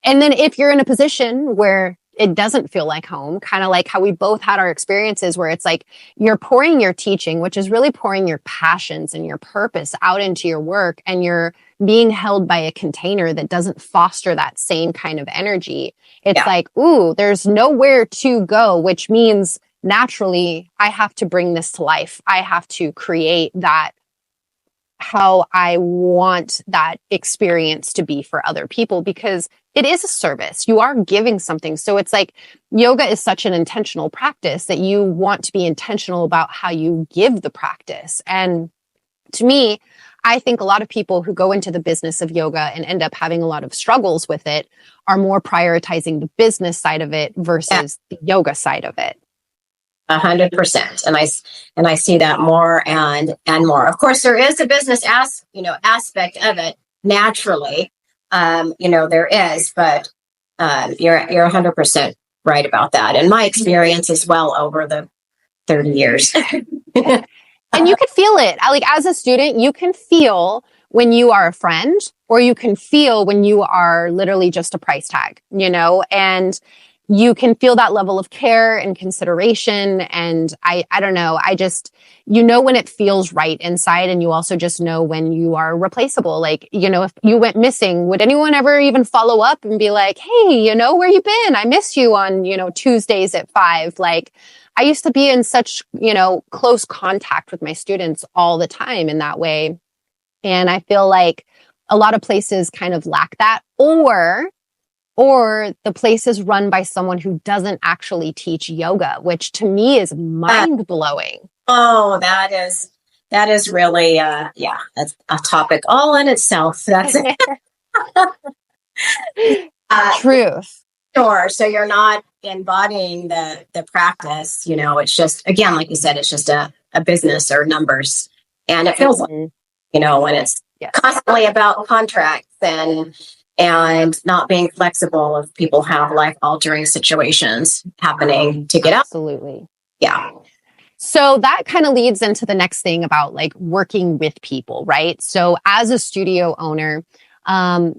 and then if you're in a position where it doesn't feel like home, kind of like how we both had our experiences where it's like you're pouring your teaching, which is really pouring your passions and your purpose out into your work, and you're being held by a container that doesn't foster that same kind of energy. It's like, ooh, there's nowhere to go, which means naturally I have to bring this to life. I have to create that how I want that experience to be for other people, because it is a service. You are giving something. So it's like yoga is such an intentional practice that you want to be intentional about how you give the practice. And to me, I think a lot of people who go into the business of yoga and end up having a lot of struggles with it are more prioritizing the business side of it versus the yoga side of it. 100%. And I see that more and more. Of course, there is a business aspect of it naturally. There is, but you're 100% right about that. And my experience as well over the 30 years. And you can feel it. Like as a student, you can feel when you are a friend, or you can feel when you are literally just a price tag, and you can feel that level of care and consideration. And I don't know, when it feels right inside, and you also just know when you are replaceable. Like, if you went missing, would anyone ever even follow up and be like, hey, where you been? I miss you on, Tuesdays at 5. Like, I used to be in such, close contact with my students all the time in that way. And I feel like a lot of places kind of lack that, or the place is run by someone who doesn't actually teach yoga, which to me is mind blowing. Oh, that is really, that's a topic all in itself. That's truth. Sure. So you're not embodying the practice, it's just, again, like you said, it's just a business or numbers. And it feels like, when it's constantly about contracts and not being flexible if people have life altering situations happening to get out. Absolutely. Yeah. So that kind of leads into the next thing about like working with people, right? So as a studio owner, I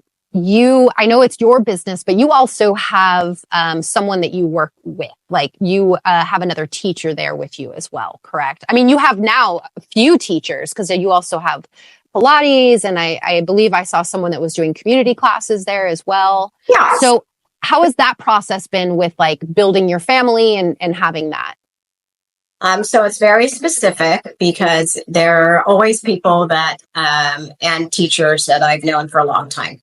know it's your business, but you also have someone that you work with. Like you have another teacher there with you as well, correct? I mean, you have now a few teachers because you also have Pilates, and I believe I saw someone that was doing community classes there as well. Yeah. So how has that process been with like building your family and having that? So it's very specific because there are always people that and teachers that I've known for a long time.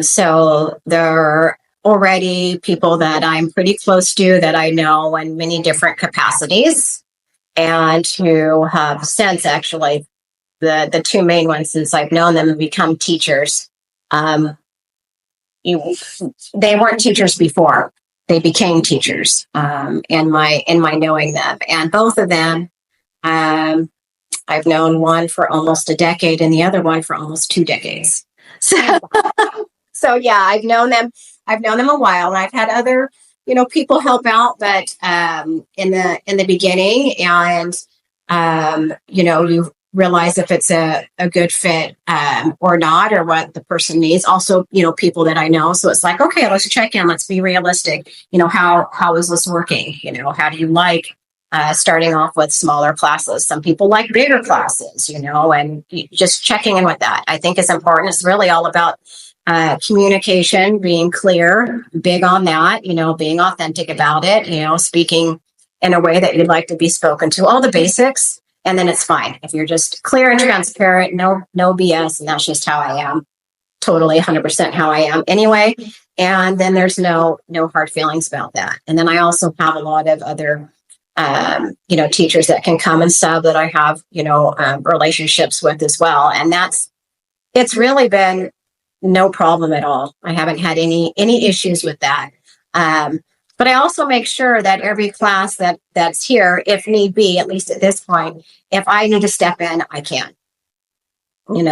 So there are already people that I'm pretty close to that I know in many different capacities, and who have since actually the two main ones since I've known them have become teachers. They weren't teachers before. They became teachers in my knowing them. And both of them, I've known one for almost a decade and the other one for almost 2 decades. So yeah, I've known them a while, and I've had other, people help out, but in the beginning, and you realize if it's a good fit or not, or what the person needs. Also, people that I know. So it's like, okay, let's check in. Let's be realistic. How is this working? How do you like starting off with smaller classes? Some people like bigger classes, and just checking in with that, I think is important. It's really all about communication, being clear, big on that, being authentic about it, speaking in a way that you'd like to be spoken to, all the basics. And then it's fine. If you're just clear and transparent, no BS, and that's just how I am. Totally 100% how I am anyway. And then there's no hard feelings about that. And then I also have a lot of other, teachers that can come and sub that I have, relationships with as well. And it's really been no problem at all. I haven't had any issues with that. But I also make sure that every class that's here, if need be, at least at this point, if I need to step in, I can.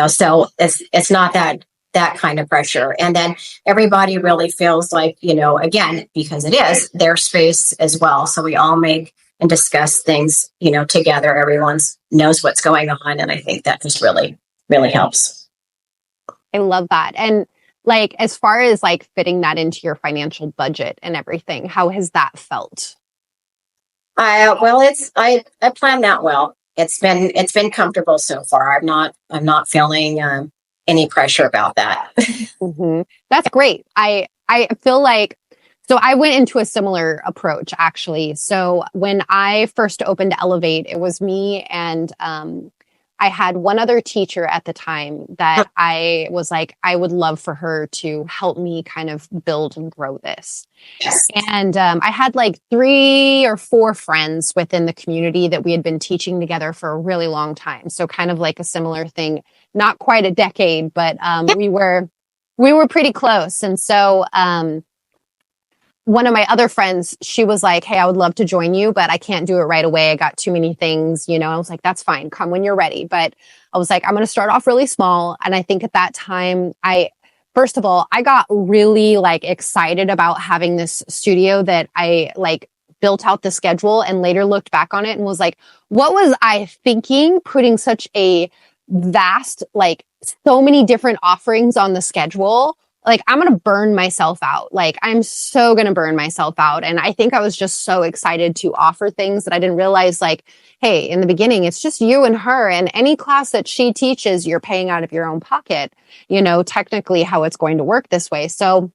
So it's not that kind of pressure. And then everybody really feels like, again, because it is their space as well. So we all make and discuss things, together. Everyone knows what's going on. And I think that just really, really helps. I love that. And like, as far as like fitting that into your financial budget and everything, how has that felt? I planned that well. It's been comfortable so far. I'm not feeling any pressure about that. That's great. I feel like so I went into a similar approach actually. So when I first opened Elevate, it was me and I had one other teacher at the time that I was like, I would love for her to help me kind of build and grow this. Yes. And I had like 3 or 4 friends within the community that we had been teaching together for a really long time. So kind of like a similar thing, not quite a decade, but we were pretty close. And so one of my other friends, she was like, hey, I would love to join you, but I can't do it right away. I got too many things, I was like, that's fine. Come when you're ready. But I was like, I'm going to start off really small. And I think at that time, first of all, I got really like excited about having this studio that I like built out the schedule and later looked back on it and was like, what was I thinking putting such a vast, like so many different offerings on the schedule? Like, I'm going to burn myself out. Like, I'm so going to burn myself out. And I think I was just so excited to offer things that I didn't realize, like, hey, in the beginning, it's just you and her. And any class that she teaches, you're paying out of your own pocket, technically how it's going to work this way. So,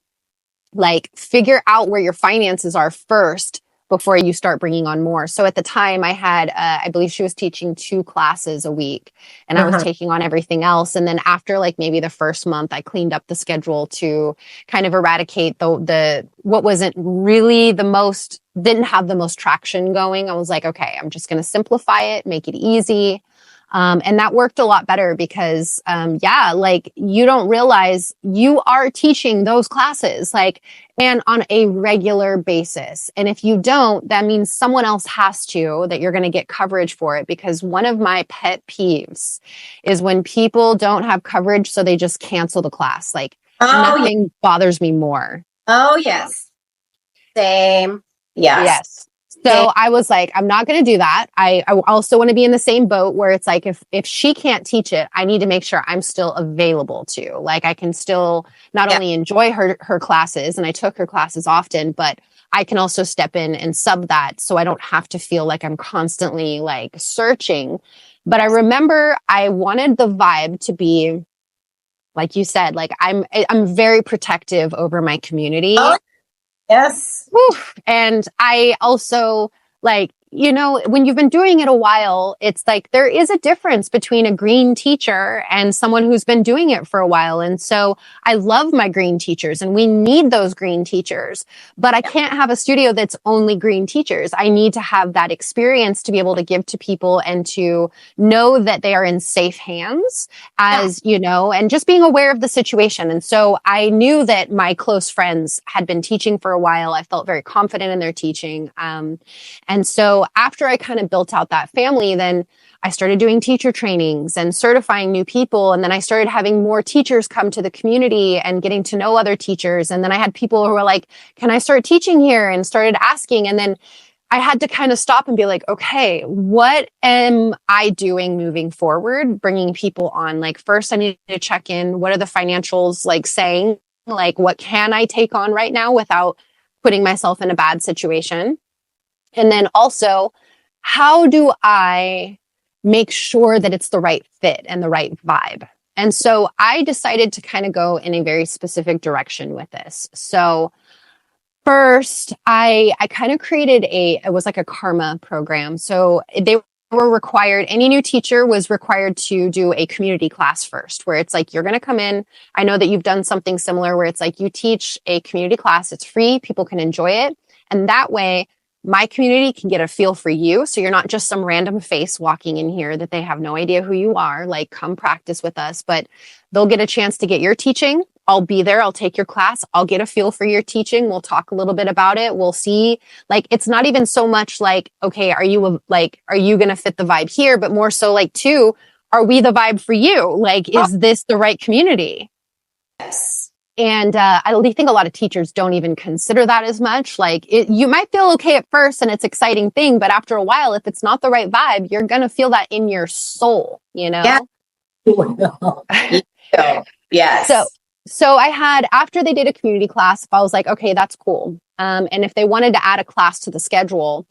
like, figure out where your finances are first before you start bringing on more. So at the time I had, I believe she was teaching 2 classes a week and I was taking on everything else. And then after like maybe the first month, I cleaned up the schedule to kind of eradicate the what wasn't really didn't have the most traction going. I was like, okay, I'm just going to simplify it, make it easy. And that worked a lot better because, like you don't realize you are teaching those classes, like, and on a regular basis. And if you don't, that means someone else has to, that you're going to get coverage for it. Because one of my pet peeves is when people don't have coverage, so they just cancel the class. Like nothing bothers me more. Oh, yes. Same. Yes. So I was like, I'm not going to do that. I also want to be in the same boat where it's like, if she can't teach it, I need to make sure I'm still available to. Like I can still not only enjoy her classes, and I took her classes often, but I can also step in and sub that so I don't have to feel like I'm constantly like searching. But I remember I wanted the vibe to be, like you said, like I'm very protective over my community. Oh, yes. Whew. And I also like, when you've been doing it a while, it's like there is a difference between a green teacher and someone who's been doing it for a while. And so I love my green teachers and we need those green teachers, but I can't have a studio that's only green teachers. I need to have that experience to be able to give to people and to know that they are in safe hands and just being aware of the situation. And so I knew that my close friends had been teaching for a while. I felt very confident in their teaching. And so after I kind of built out that family, then I started doing teacher trainings and certifying new people. And then I started having more teachers come to the community and getting to know other teachers. And then I had people who were like, can I start teaching here? And started asking. And then I had to kind of stop and be like, okay, what am I doing moving forward? Bringing people on. Like first I need to check in. What are the financials like saying? Like, what can I take on right now without putting myself in a bad situation? And then also, how do I make sure that it's the right fit and the right vibe? And so I decided to kind of go in a very specific direction with this. So first, I kind of created it was like a karma program. So they were required, any new teacher was required to do a community class first, where it's like, you're going to come in. I know that you've done something similar where it's like you teach a community class. It's free. People can enjoy it. And that way, my community can get a feel for you. So you're not just some random face walking in here that they have no idea who you are. Like, come practice with us, but they'll get a chance to get your teaching. I'll be there. I'll take your class. I'll get a feel for your teaching. We'll talk a little bit about it. We'll see. Like, it's not even so much like, okay, are you going to fit the vibe here? But more so like, two, are we the vibe for you? Like, is this the right community? Yes. And I think a lot of teachers don't even consider that as much. Like, you might feel okay at first and it's an exciting thing, but after a while, if it's not the right vibe, you're going to feel that in your soul, Yeah. Yes. So, so I had, after they did a community class, I was like, okay, that's cool. And if they wanted to add a class to the schedule,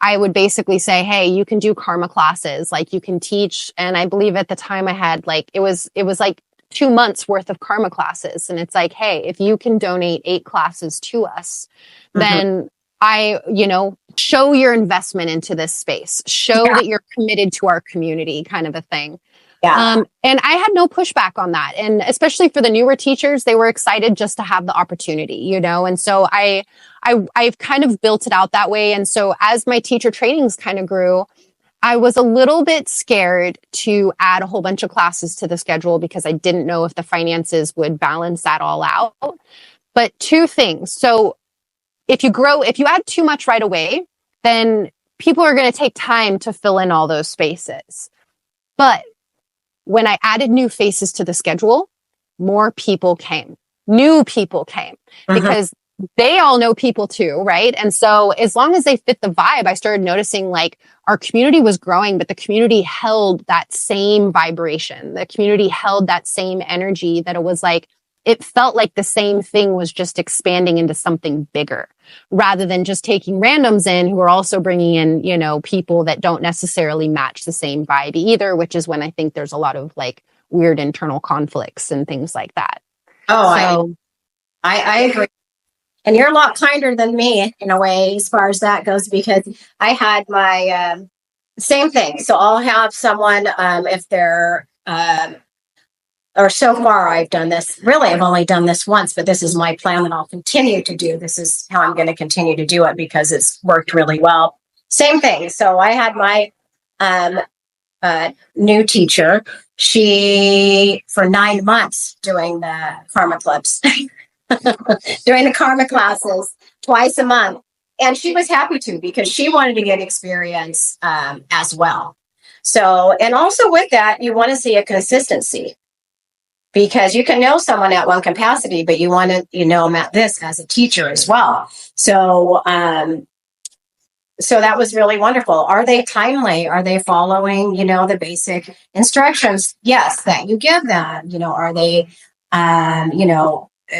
I would basically say, hey, you can do karma classes, like you can teach. And I believe at the time I had like, it was like 2 months worth of karma classes. And it's like, hey, if you can donate 8 classes to us, Mm-hmm. then show your investment into this space, show Yeah. that you're committed to our community, kind of a thing. Yeah. And I had no pushback on that. And especially for the newer teachers, they were excited just to have the opportunity, And so I've kind of built it out that way. And so as my teacher trainings kind of grew, I was a little bit scared to add a whole bunch of classes to the schedule because I didn't know if the finances would balance that all out. But 2 things. So if you add too much right away, then people are going to take time to fill in all those spaces. But when I added new faces to the schedule, more people came. New people came because they all know people too, right? And so as long as they fit the vibe, I started noticing like our community was growing, but the community held that same vibration. The community held that same energy, that it was like, it felt like the same thing was just expanding into something bigger rather than just taking randoms in who are also bringing in, people that don't necessarily match the same vibe either, which is when I think there's a lot of like weird internal conflicts and things like that. Oh, So I agree. And you're a lot kinder than me in a way, as far as that goes, because I had my same thing. So I'll have someone, if they're, or so far I've done this, really, I've only done this once, but this is my plan that I'll continue to do. This is how I'm going to continue to do it because it's worked really well. Same thing. So I had my new teacher. She, for 9 months, doing the karma clips, doing the karma classes twice a month. And she was happy to because she wanted to get experience as well. So, and also with that, you want to see a consistency because you can know someone at one capacity, but you want to, know them at this as a teacher as well. So, so that was really wonderful. Are they timely? Are they following, the basic instructions? Yes, that you give them. Are they,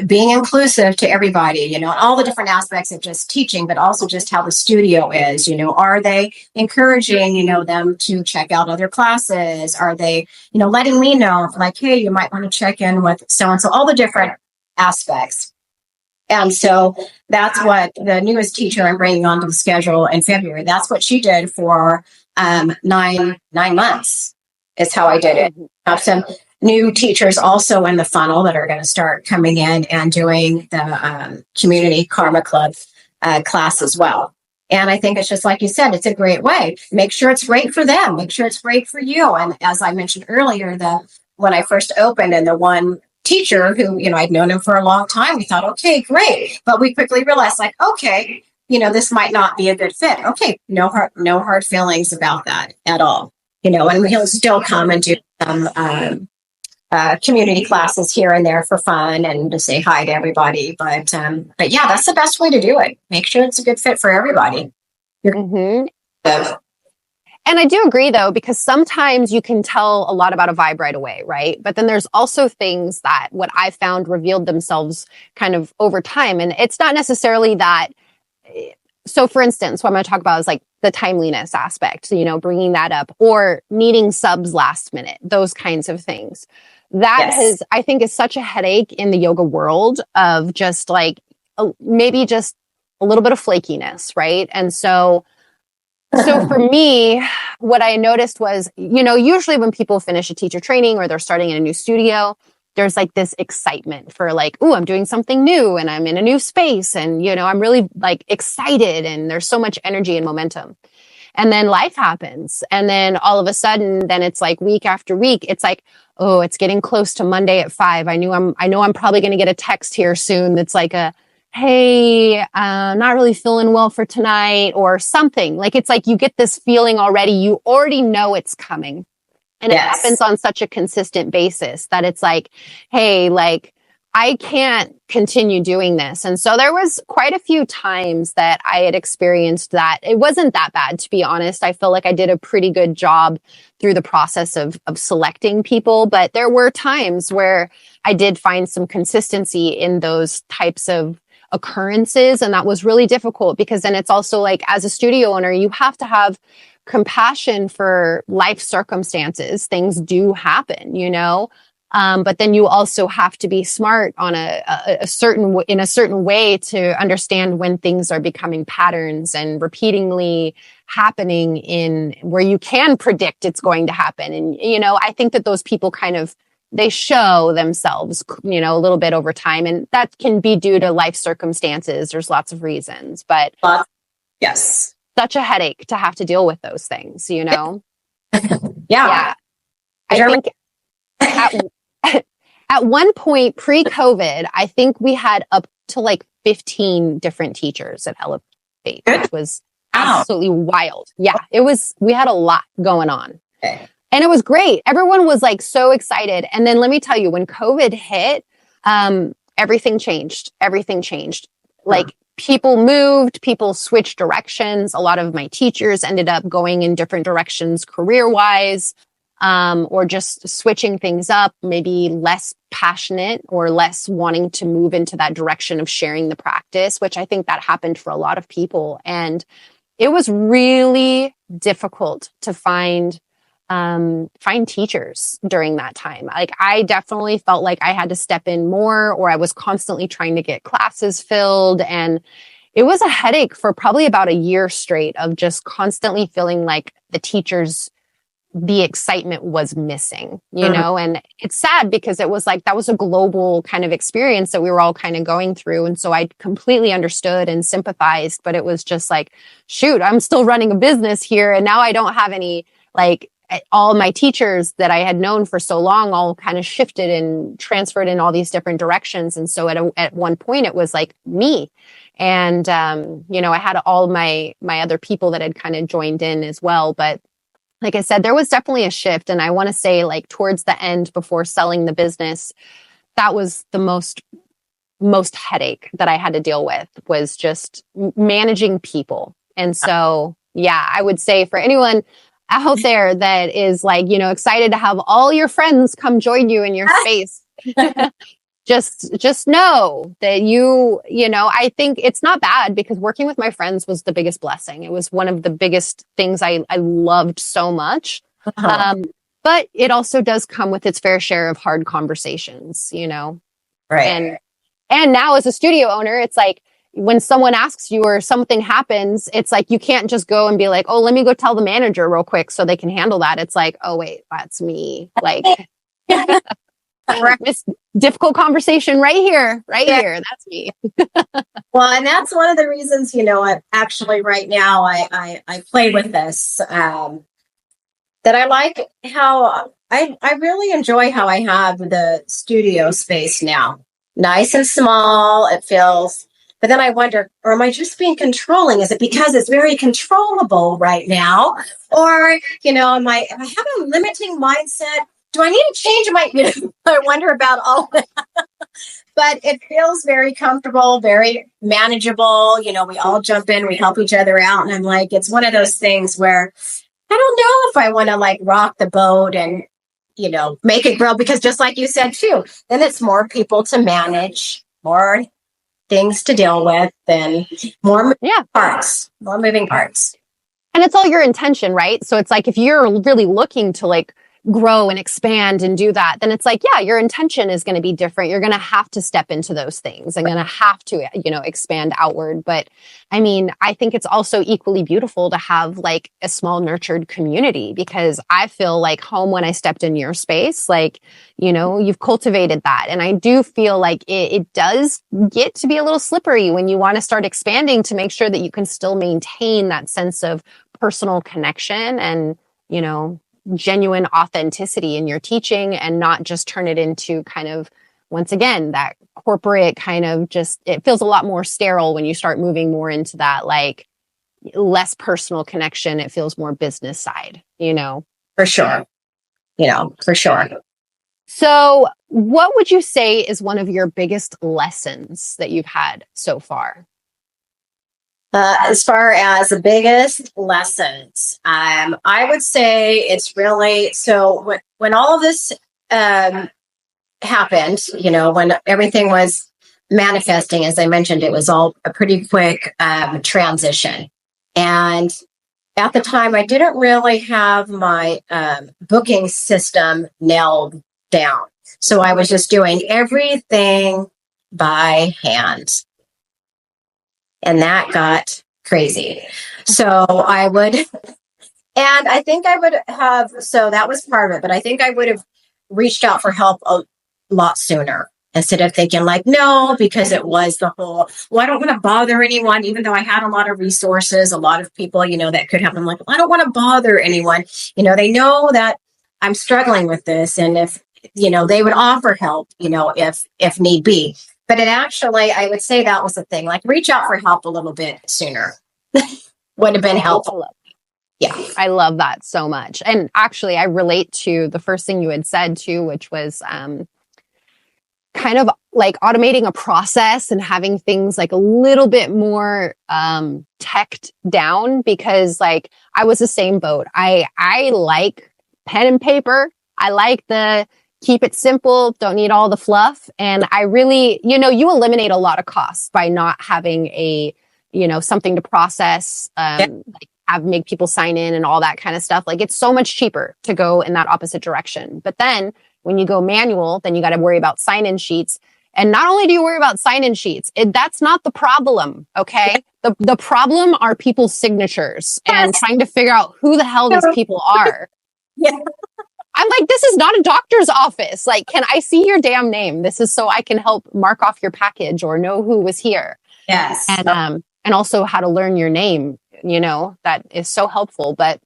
being inclusive to everybody, all the different aspects of just teaching, but also just how the studio is, are they encouraging, them to check out other classes? Are they, letting me know like, hey, you might want to check in with so-and-so, all the different aspects. And so that's what the newest teacher I'm bringing onto the schedule in February, that's what she did for 9 months is how I did it. I have some new teachers also in the funnel that are going to start coming in and doing the community karma club class as well. And I think it's just like you said, it's a great way. Make sure it's great for them. Make sure it's great for you. And as I mentioned earlier, when I first opened and the one teacher who, I'd known him for a long time, we thought, okay, great. But we quickly realized like, okay, this might not be a good fit. Okay. No hard feelings about that at all. And he'll still come and do some community classes here and there for fun and to say hi to everybody. But yeah, that's the best way to do it. Make sure it's a good fit for everybody. and I do agree though, because sometimes you can tell a lot about a vibe right away, right? But then there's also things that what I found revealed themselves kind of over time. And it's not necessarily that. So for instance, what I'm going to talk about is like the timeliness aspect, bringing that up or needing subs last minute, those kinds of things. That I think is such a headache in the yoga world of just like maybe just a little bit of flakiness, right? And so for me, what I noticed was, usually when people finish a teacher training or they're starting in a new studio, there's like this excitement for like, oh, I'm doing something new and I'm in a new space and, I'm really like excited and there's so much energy and momentum. And then life happens. And then all of a sudden, then it's like week after week, it's like, oh, it's getting close to Monday at 5. I know I'm probably going to get a text here soon. That's like hey, not really feeling well for tonight or something. Like, it's like you get this feeling already. You already know it's coming. And it happens on such a consistent basis that it's like, hey, like, I can't continue doing this. And so there was quite a few times that I had experienced that. It wasn't that bad, to be honest. I feel like I did a pretty good job through the process of selecting people, but there were times where I did find some consistency in those types of occurrences. And that was really difficult because then it's also like, as a studio owner, you have to have compassion for life circumstances. Things do happen, you know? But then you also have to be smart on a certain way to understand when things are becoming patterns and repeatedly happening in where you can predict it's going to happen. And, you know, I think that those people they show themselves, you know, a little bit over time, and that can be due to life circumstances. There's lots of reasons, but yes, such a headache to have to deal with those things, you know? Yeah. I think at one point pre-COVID, I think we had up to like 15 different teachers at Elevate, which was absolutely wild. Yeah, we had a lot going on. Okay. And it was great. Everyone was like so excited. And then let me tell you, when COVID hit, everything changed. Everything changed. Like people moved, people switched directions. A lot of my teachers ended up going in different directions career-wise. Or just switching things up, maybe less passionate or less wanting to move into that direction of sharing the practice, which I think that happened for a lot of people. And it was really difficult to find teachers during that time. Like I definitely felt like I had to step in more, or I was constantly trying to get classes filled. And it was a headache for probably about a year straight of just constantly feeling like the excitement was missing, you know, and it's sad because it was like, that was a global kind of experience that we were all kind of going through. And so I completely understood and sympathized, but it was just like, shoot, I'm still running a business here. And now I don't have any, like all my teachers that I had known for so long, all kind of shifted and transferred in all these different directions. And so at one point it was like me. And, you know, I had all my other people that had kind of joined in as well. But like I said, there was definitely a shift. And I want to say like towards the end before selling the business, that was the most headache that I had to deal with, was just managing people. And so, yeah, I would say for anyone out there that is like, you know, excited to have all your friends come join you in your space, just know that you know, I think it's not bad because working with my friends was the biggest blessing. It was one of the biggest things I loved so much. But it also does come with its fair share of hard conversations, you know? Right. And now as a studio owner, it's like when someone asks you or something happens, it's like you can't just go and be like, oh, let me go tell the manager real quick so they can handle that. It's like, oh, wait, that's me. Like, this difficult conversation right here. That's me. Well, and that's one of the reasons, you know, actually right now I play with this, that I like how I really enjoy how I have the studio space now. Nice and small, it feels, but then I wonder, or am I just being controlling? Is it because it's very controllable right now? Or, you know, am I have a limiting mindset? Do I need to change my, you know, I wonder about all that. But it feels very comfortable, very manageable. You know, we all jump in, we help each other out. And I'm like, it's one of those things where I don't know if I want to like rock the boat and, you know, make it grow, because just like you said too, then it's more people to manage, more things to deal with, and more moving parts. And it's all your intention, right? So it's like, if you're really looking to like grow and expand and do that, then it's like, yeah, your intention is going to be different. You're going to have to step into those things and going to have to, you know, expand outward. But I mean, I think it's also equally beautiful to have like a small nurtured community, because I feel like home when I stepped in your space, like, you know, you've cultivated that. And I do feel like it does get to be a little slippery when you want to start expanding, to make sure that you can still maintain that sense of personal connection and, you know, genuine authenticity in your teaching, and not just turn it into kind of, once again, that corporate kind of, just, it feels a lot more sterile when you start moving more into that, like, less personal connection. It feels more business side, you know? For sure. You know, for sure. So What would you say is one of your biggest lessons that you've had so far? As far as the biggest lessons, I would say it's really so when all of this happened, when everything was manifesting, as I mentioned, it was all a pretty quick transition. And at the time, I didn't really have my booking system nailed down. So I was just doing everything by hand. And that got crazy. So I would, and I think I would have, so that was part of it, but I think I would have reached out for help a lot sooner instead of thinking like, no, because it was the whole, well, I don't want to bother anyone, even though I had a lot of resources, a lot of people, that could help. I'm like, I don't want to bother anyone. They know that I'm struggling with this. And if, they would offer help, if need be. But it actually, I would say that was the thing, like reach out for help a little bit sooner would have been helpful. Yeah. I love that so much. And actually, I relate to the first thing you had said too, which was kind of like automating a process and having things like a little bit more teched down, because like I was the same boat. I like pen and paper. I like the keep it simple, don't need all the fluff. And I really, you eliminate a lot of costs by not having a, something to process, make people sign in and all that kind of stuff. Like it's so much cheaper to go in that opposite direction. But then when you go manual, then you got to worry about sign-in sheets. And not only do you worry about sign-in sheets, that's not the problem. Okay. The problem are people's signatures and trying to figure out who the hell these people are. Yeah. I'm like, this is not a doctor's office. Like, can I see your damn name? This is so I can help mark off your package or know who was here. Yes. And also how to learn your name, that is so helpful. But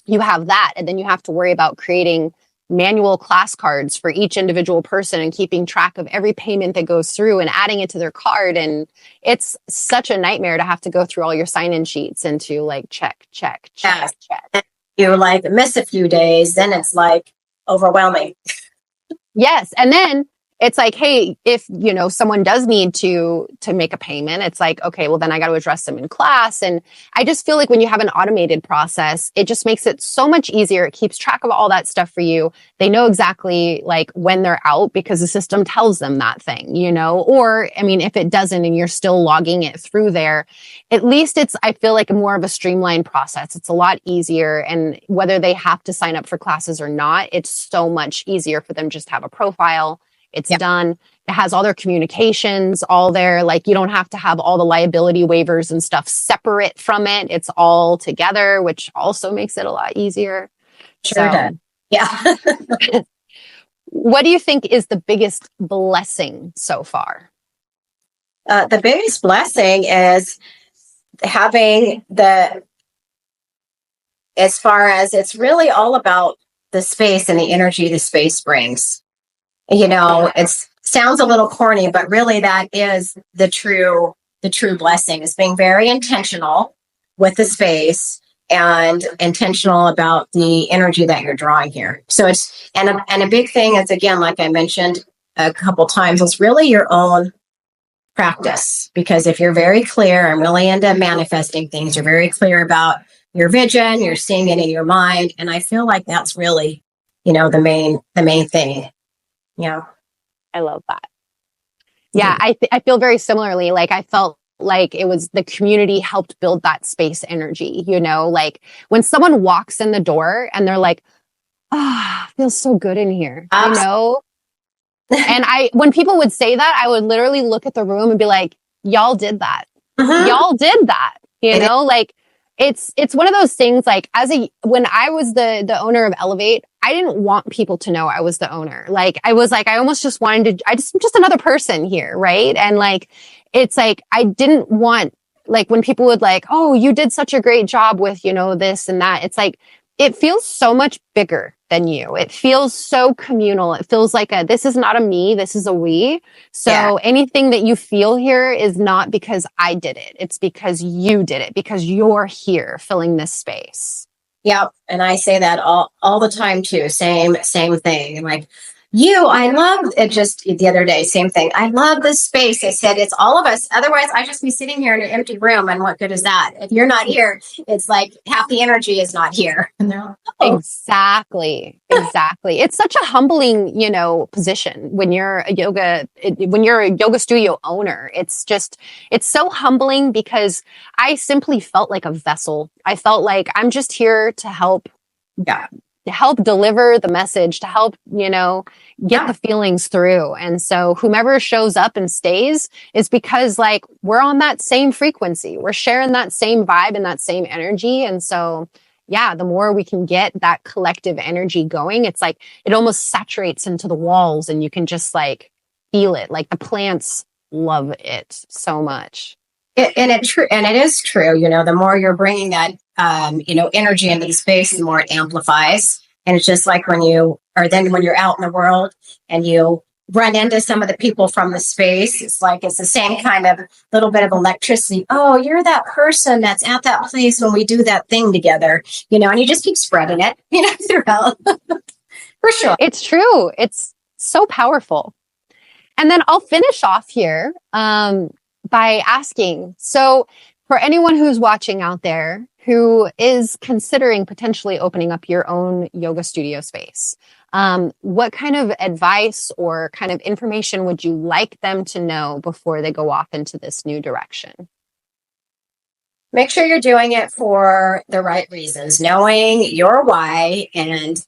you have that, and then you have to worry about creating manual class cards for each individual person and keeping track of every payment that goes through and adding it to their card. And it's such a nightmare to have to go through all your sign-in sheets and to like check. Yes. You like miss a few days, then it's like overwhelming. Yes. And then it's like, hey, if, someone does need to make a payment, it's like, okay, well then I got to address them in class. And I just feel like when you have an automated process, it just makes it so much easier. It keeps track of all that stuff for you. They know exactly like when they're out because the system tells them that thing, or I mean, if it doesn't and you're still logging it through there, at least I feel like more of a streamlined process. It's a lot easier. And whether they have to sign up for classes or not, it's so much easier for them just to have a profile. It's done. It has all their communications all there. Like you don't have to have all the liability waivers and stuff separate from it. It's all together, which also makes it a lot easier. Sure does. Yeah. What do you think is the biggest blessing so far? The biggest blessing is having as far as it's really all about the space and the energy the space brings. It sounds a little corny, but really that is the true blessing is being very intentional with the space and intentional about the energy that you're drawing here. So it's, and a big thing is, again, like I mentioned a couple times, it's really your own practice. Because if you're very clear, I'm really into manifesting things, you're very clear about your vision, you're seeing it in your mind. And I feel like that's really, the main thing. Yeah. I love that. Yeah. I feel very similarly. Like I felt like it was the community helped build that space energy, like when someone walks in the door and they're like, feels so good in here, And when people would say that, I would literally look at the room and be like, y'all did that. Y'all did that, like it's one of those things like when I was the owner of Elevate, I didn't want people to know I was the owner. Like I was like, I almost just wanted to, I'm just another person here. Right. And like, it's like, I didn't want, like when people would like, oh, you did such a great job with, this and that. It's like, it feels so much bigger than you. It feels so communal. It feels like this is not a me, this is a we. So anything that you feel here is not because I did it. It's because you did it, because you're here filling this space. Yep. And I say that all the time too. Same thing. Like, I love it. Just the other day, same thing. I love this space. I said, it's all of us. Otherwise, I'd just be sitting here in an empty room. And what good is that? If you're not here, it's like half the energy is not here. No. Exactly. Exactly. It's such a humbling, position when you're when you're a yoga studio owner. It's so humbling because I simply felt like a vessel. I felt like I'm just here to help. Yeah. To help deliver the message, to help, get the feelings through. And so whomever shows up and stays is because like we're on that same frequency. We're sharing that same vibe and that same energy. And so, yeah, the more we can get that collective energy going, it's like it almost saturates into the walls and you can just like feel it. Like the plants love it so much. And it is true. The more you're bringing that, energy into the space, the more it amplifies. And it's just like when you're out in the world and you run into some of the people from the space, it's like it's the same kind of little bit of electricity. Oh, you're that person that's at that place when we do that thing together, and you just keep spreading it, throughout. For sure. It's true. It's so powerful. And then I'll finish off here by asking, so for anyone who's watching out there who is considering potentially opening up your own yoga studio space, what kind of advice or kind of information would you like them to know before they go off into this new direction? Make sure you're doing it for the right reasons, knowing your why and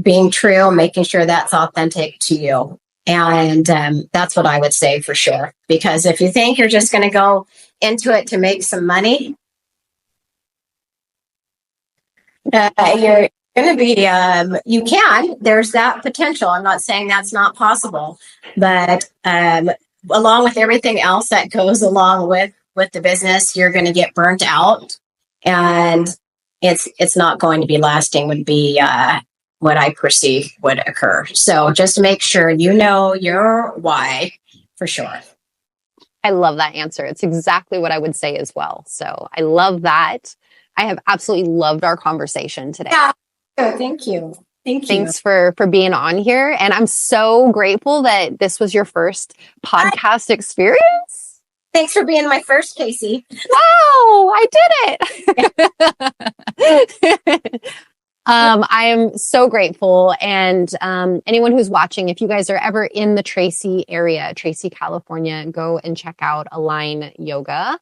being true, making sure that's authentic to you. And that's what I would say for sure. Because if you think you're just going to go into it to make some money, you're going to be, there's that potential. I'm not saying that's not possible, but along with everything else that goes along with the business, you're going to get burnt out and it's not going to be lasting, would be what I perceive would occur. So just make sure you know your why for sure. I love that answer. It's exactly what I would say as well. So I love that. I have absolutely loved our conversation today. Yeah. Thank you. Thanks for being on here. And I'm so grateful that this was your first podcast experience. Thanks for being my first, Kaycie. Wow, I did it. I am so grateful. And anyone who's watching, if you guys are ever in the Tracy area, Tracy, California, go and check out Align Yoga.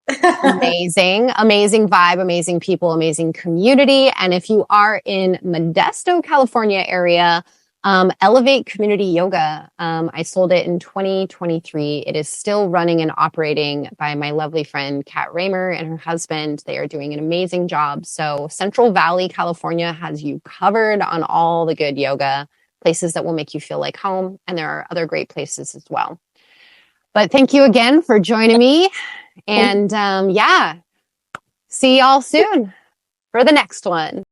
Amazing vibe, amazing people, amazing community. And if you are in Modesto, California area, Elevate Community Yoga. I sold it in 2023. It is still running and operating by my lovely friend, Kat Raymer, and her husband. They are doing an amazing job. So Central Valley, California has you covered on all the good yoga places that will make you feel like home. And there are other great places as well. But thank you again for joining me. And see y'all soon for the next one.